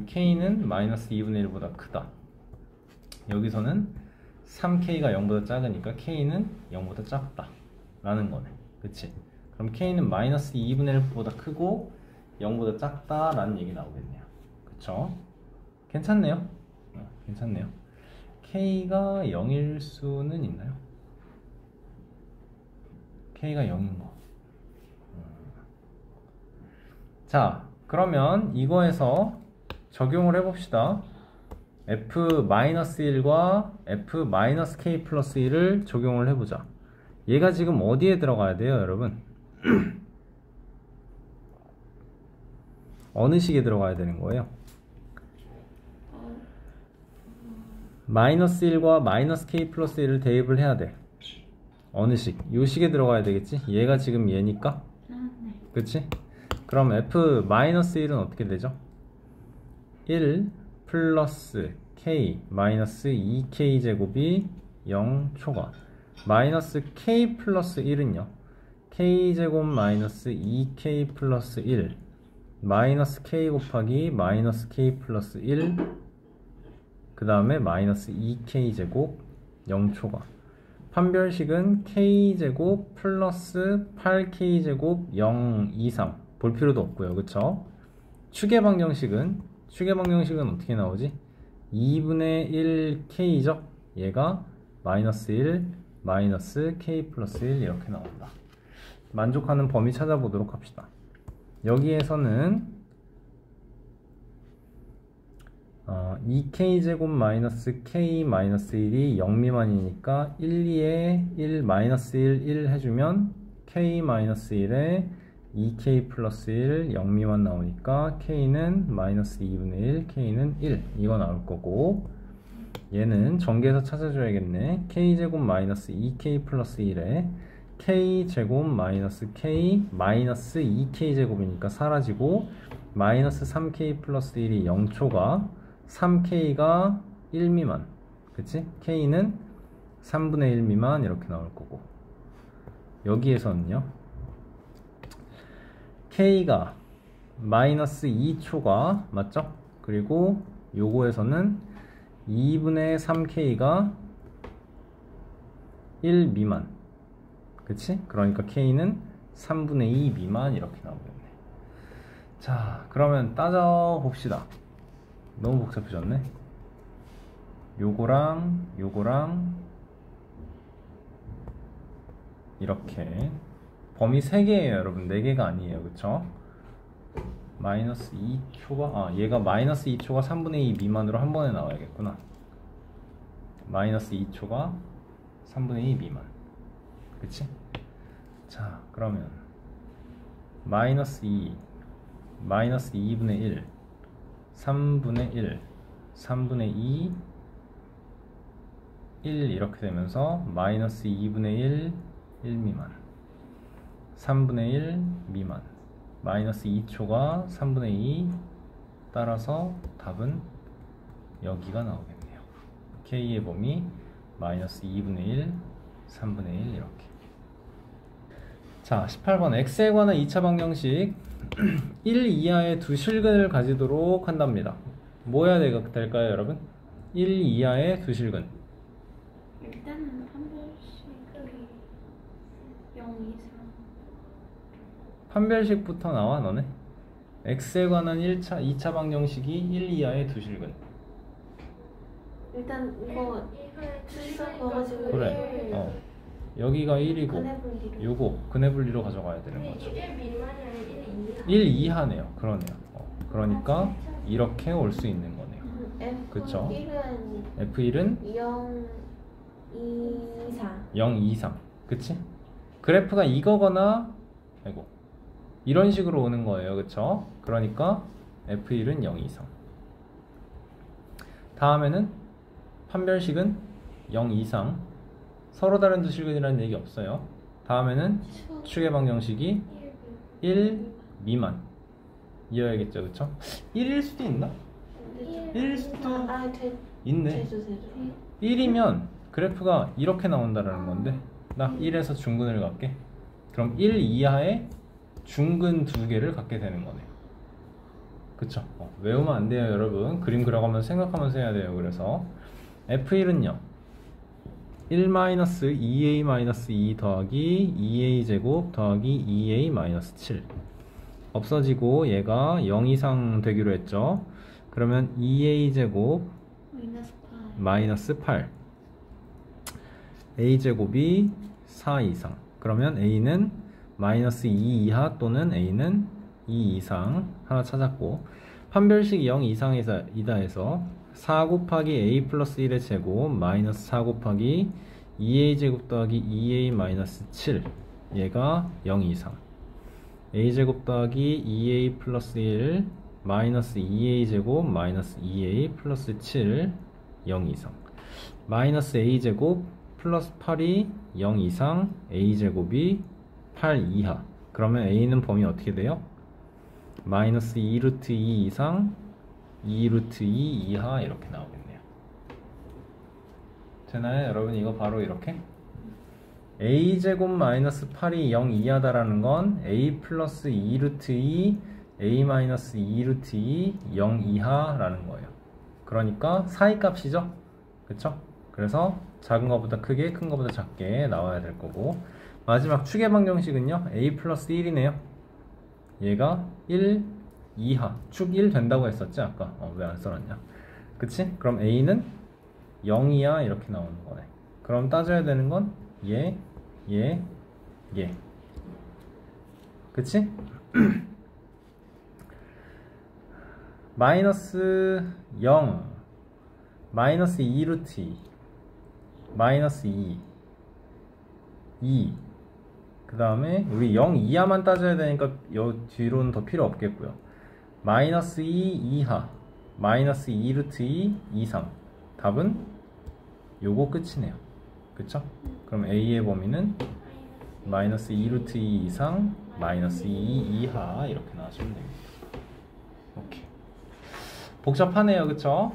K는 마이너스 2분의 1보다 크다. 여기서는 3K가 0보다 작으니까 K는 0보다 작다 라는 거네. 그치? 그럼 K는 마이너스 2분의 1보다 크고 0보다 작다 라는 얘기 나오겠네요. 그쵸? 괜찮네요. 괜찮네요. K가 0일 수는 있나요? K가 0인 거. 자, 그러면 이거에서 적용을 해봅시다. F-1과 F-K 플러스 1을 적용을 해보자. 얘가 지금 어디에 들어가야 돼요, 여러분? 어느 식에 들어가야 되는 거예요? 마이너스 1과 마이너스 K 플러스 1을 대입을 해야 돼. 어느 식? 요 식에 들어가야 되겠지? 얘가 지금 얘니까? 네. 그치? 그럼 F-1은 어떻게 되죠? 1 플러스 K 마이너스 2K 제곱이 0 초과. 마이너스 K 플러스 1은요? K 제곱 마이너스 2K 플러스 1 마이너스 K 곱하기 마이너스 K 플러스 1 그 다음에 마이너스 2K 제곱 0 초과. 판별식은 K 제곱 플러스 8K 제곱 0 이상. 볼 필요도 없고요. 그쵸? 추계 방정식은 어떻게 나오지? 2분의 1K죠? 얘가 마이너스 1 마이너스 K 플러스 1 이렇게 나온다. 만족하는 범위 찾아보도록 합시다. 여기에서는 2K제곱 마이너스 K 마이너스 1이 0 미만이니까 1, 2에 1 마이너스 1, 1 해주면 K 마이너스 1에 2K 플러스 1, 0 미만 나오니까 K는 마이너스 2분의 1, K는 1 이거 나올 거고, 얘는 전개해서 찾아줘야겠네. K제곱 마이너스 2K 플러스 1에 K제곱 마이너스 K 마이너스 2K 제곱이니까 사라지고 마이너스 3K 플러스 1이 0초가 3K가 1 미만, 그치? K는 3분의 1 미만 이렇게 나올 거고, 여기에서는요 K가 마이너스 2초가 맞죠? 그리고 요거에서는 2분의 3K가 1 미만, 그치? 그러니까 K는 3분의 2 미만 이렇게 나오겠네. 자, 그러면 따져봅시다. 너무 복잡해졌네. 요거랑 요거랑 이렇게 범위 3개예요 여러분. 4개가 아니에요. 그쵸? 마이너스 2초가 얘가 마이너스 2초가 3분의 2 미만으로 한 번에 나와야겠구나. 마이너스 2초가 3분의 2 미만, 그치? 자, 그러면 마이너스 2 마이너스 2분의 1 3분의 1 3분의 2 1 이렇게 되면서 마이너스 2분의 1 1 미만 3분의 1 미만 마이너스 2초가 3분의 2, 따라서 답은 여기가 나오겠네요. K의 범위 마이너스 2분의 1 3분의 1 이렇게. 자, 18번 X에 관한 2차 방정식 1 이하의 두 실근을 가지도록 한답니다. 뭐 해야 될까요 여러분? 1 이하의 두 실근. 일단은 판별식을 0 이상. 판별식부터 나와 너네. x에 관한 1차, 2차 방정식이 1 이하의 두 실근. 일단 이거 출석 넣어가지고 그래. 여기가 1이고 근해 분리로. 요거 근해 분리로 가져가야 되는 거죠. 1 미만이 아니라 1 이하. 1 이하네요. 그러네요. 그러니까 이렇게 올 수 있는 거네요. 그쵸? F1은 F1은 0 이상. 0 이상. 그치? 그래프가 이거거나 아이고 이런 식으로 오는 거예요. 그쵸? 그러니까 F1은 0 이상. 다음에는 판별식은 0 이상. 서로 다른 두 실근이라는 얘기 없어요. 다음에는 축의 방정식이 1 미만 이어야겠죠. 그쵸? 1일 수도 있나? 1일 수도 있네. 제주. 1이면 그래프가 이렇게 나온다라는 건데 나 1에서 중근을 갖게. 그럼 1 이하의 중근 두 개를 갖게 되는 거네요. 그쵸? 외우면 안 돼요 여러분. 그림 그려가면서 생각하면서 해야 돼요. 그래서 F1은요 1-2a-2 더하기 2a 제곱 더하기 2a-7 없어지고 얘가 0 이상 되기로 했죠. 그러면 2a 제곱 마이너스 8. 마이너스 8 a 제곱이 4 이상. 그러면 a는 마이너스 2 이하 또는 a는 2 이상 하나 찾았고, 판별식 0 이상에서 이다 해서 4 곱하기 a 플러스 1의 제곱 마이너스 4 곱하기 2a 제곱 더하기 2a 마이너스 7 얘가 0 이상. a 제곱 더하기 2a 플러스 1 마이너스 2a 제곱 마이너스 2a 플러스 7 0 이상. 마이너스 a 제곱 플러스 8이 0 이상, a 제곱이 8 이하. 그러면 a는 범위 어떻게 돼요? 마이너스 2루트 2 이상, 2루트 2 이하 이렇게 나오겠네요. 되나요 여러분? 이거 바로 이렇게 a 제곱 마이너스 8이 0 이하다라는 건 a 플러스 2루트 2 a 마이너스 2루트 2 0 이하라는 거예요. 그러니까 사이 값이죠. 그쵸? 그래서 작은 거보다 크게 큰 거보다 작게 나와야 될 거고, 마지막 축의 방정식은요 a 플러스 1이네요 얘가 1 이하, 축 1 된다고 했었지 아까. 왜 안 써놨냐. 그치? 그럼 a는 0 이하 이렇게 나오는 거네. 그럼 따져야 되는 건 얘, 얘, 얘. 그치? 마이너스 0, 마이너스 2루트 2, 마이너스 2, 그 다음에 우리 0 이하만 따져야 되니까 요 뒤로는 더 필요 없겠고요. 마이너스 2 이하, 마이너스 2루트 2 이상. 답은 요거 끝이네요. 그쵸? 그럼 a의 범위는 마이너스 2루트 2 이상, 마이너스 2 이하 이렇게 나와주면 됩니다. 오케이. 복잡하네요. 그쵸?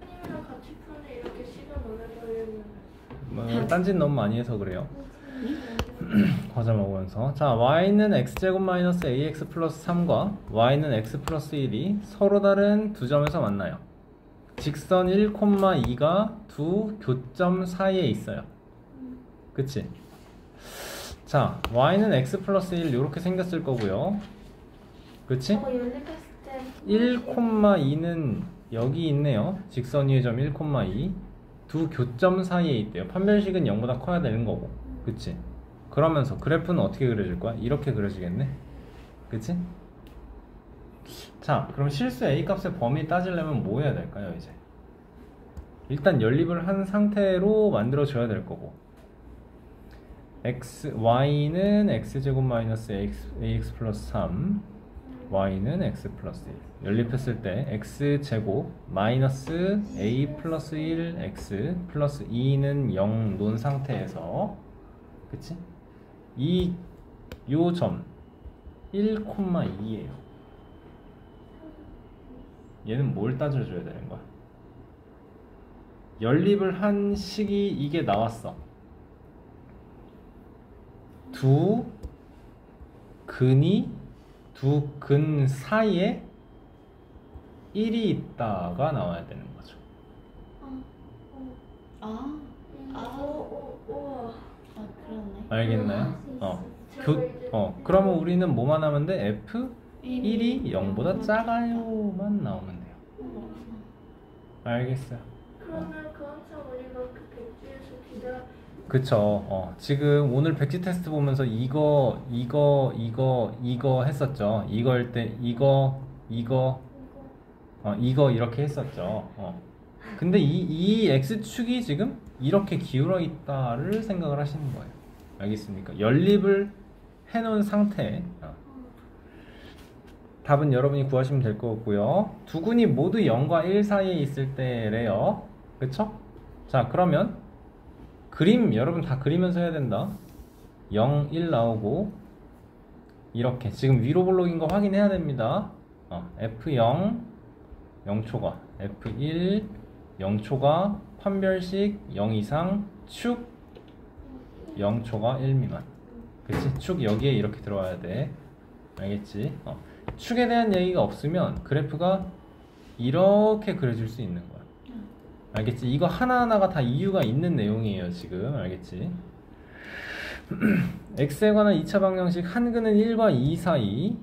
선생님이랑 같이 푸는데 이렇게 시간 오래 걸리면 딴짓 너무 많이 해서 그래요. 과자 먹으면서. 자, y는 x제곱 마이너스 ax 플러스 3과 y는 x 플러스 1이 서로 다른 두 점에서 만나요. 직선 1,2가 두 교점 사이에 있어요. 그치? 자, y는 x 플러스 1 이렇게 생겼을 거고요. 그치? 연립했을 때 1,2는 여기 있네요. 직선 위의 점 1,2. 두 교점 사이에 있대요. 판별식은 0보다 커야 되는 거고. 그치? 그러면서 그래프는 어떻게 그려질 거야? 이렇게 그려지겠네. 그치? 자, 그럼 실수 a 값의 범위 따지려면 뭐 해야 될까요 이제? 일단 연립을 한 상태로 만들어 줘야 될 거고, y는 x제곱 마이너스 ax 플러스 3, y는 x 플러스 1. 연립했을 때 x제곱 마이너스 a 플러스 1 x 플러스 2는 0 놓은 상태에서, 그치? 요 점 1,2예요 얘는 뭘 따져줘야 되는 거야? 연립을 한 식이 이게 나왔어. 두 근 사이에 1이 있다가 나와야 되는 거죠. 아, 우와. 그러네. 알겠나요? 그러면 우리는 뭐만 하면 돼? F1이 0보다 작아요만 나오면 돼요. 알겠어요. 그러면 그 한참 우리가 그 백지에서 기다. 그쵸. 지금 오늘 백지 테스트 보면서 이거 했었죠. 이거일 때 이거 이렇게 했었죠. 근데 이 X축이 지금 이렇게 기울어 있다를 생각을 하시는 거예요. 알겠습니까? 연립을 해놓은 상태. 답은 여러분이 구하시면 될 것 같고요. 두 군이 모두 0과 1 사이에 있을 때래요. 그쵸? 자, 그러면 그림 여러분 다 그리면서 해야 된다. 0, 1 나오고 이렇게 지금 위로 블록인 거 확인해야 됩니다. F0 0초가, F1 0초가, 판별식 0 이상, 축 0초가 1 미만. 그치? 축 여기에 이렇게 들어와야 돼. 알겠지? 축에 대한 얘기가 없으면 그래프가 이렇게 그려질 수 있는 거야. 알겠지? 이거 하나하나가 다 이유가 있는 내용이에요 지금. 알겠지? x에 관한 2차 방정식 한근은 1과 2 사이.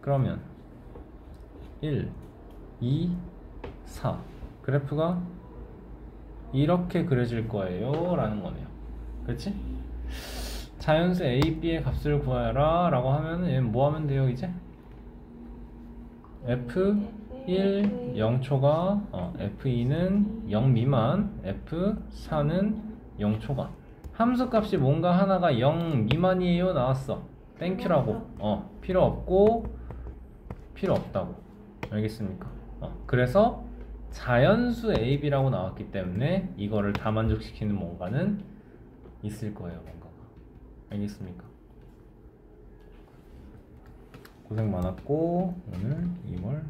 그러면 1, 2, 4 그래프가 이렇게 그려질 거예요 라는 거네요. 그렇지? 자연수 a, b의 값을 구하라 라고 하면 얘는 뭐 하면 돼요 이제? F1 0초가, F2는 0 미만, F4는 0초가. 함수 값이 뭔가 하나가 0 미만이에요 나왔어. 땡큐라고. 필요 없고 필요 없다고. 알겠습니까? 그래서 자연수 a, b라고 나왔기 때문에 이거를 다 만족시키는 뭔가는 있을 거예요. 뭔가가. 알겠습니까? 고생 많았고 오늘 2월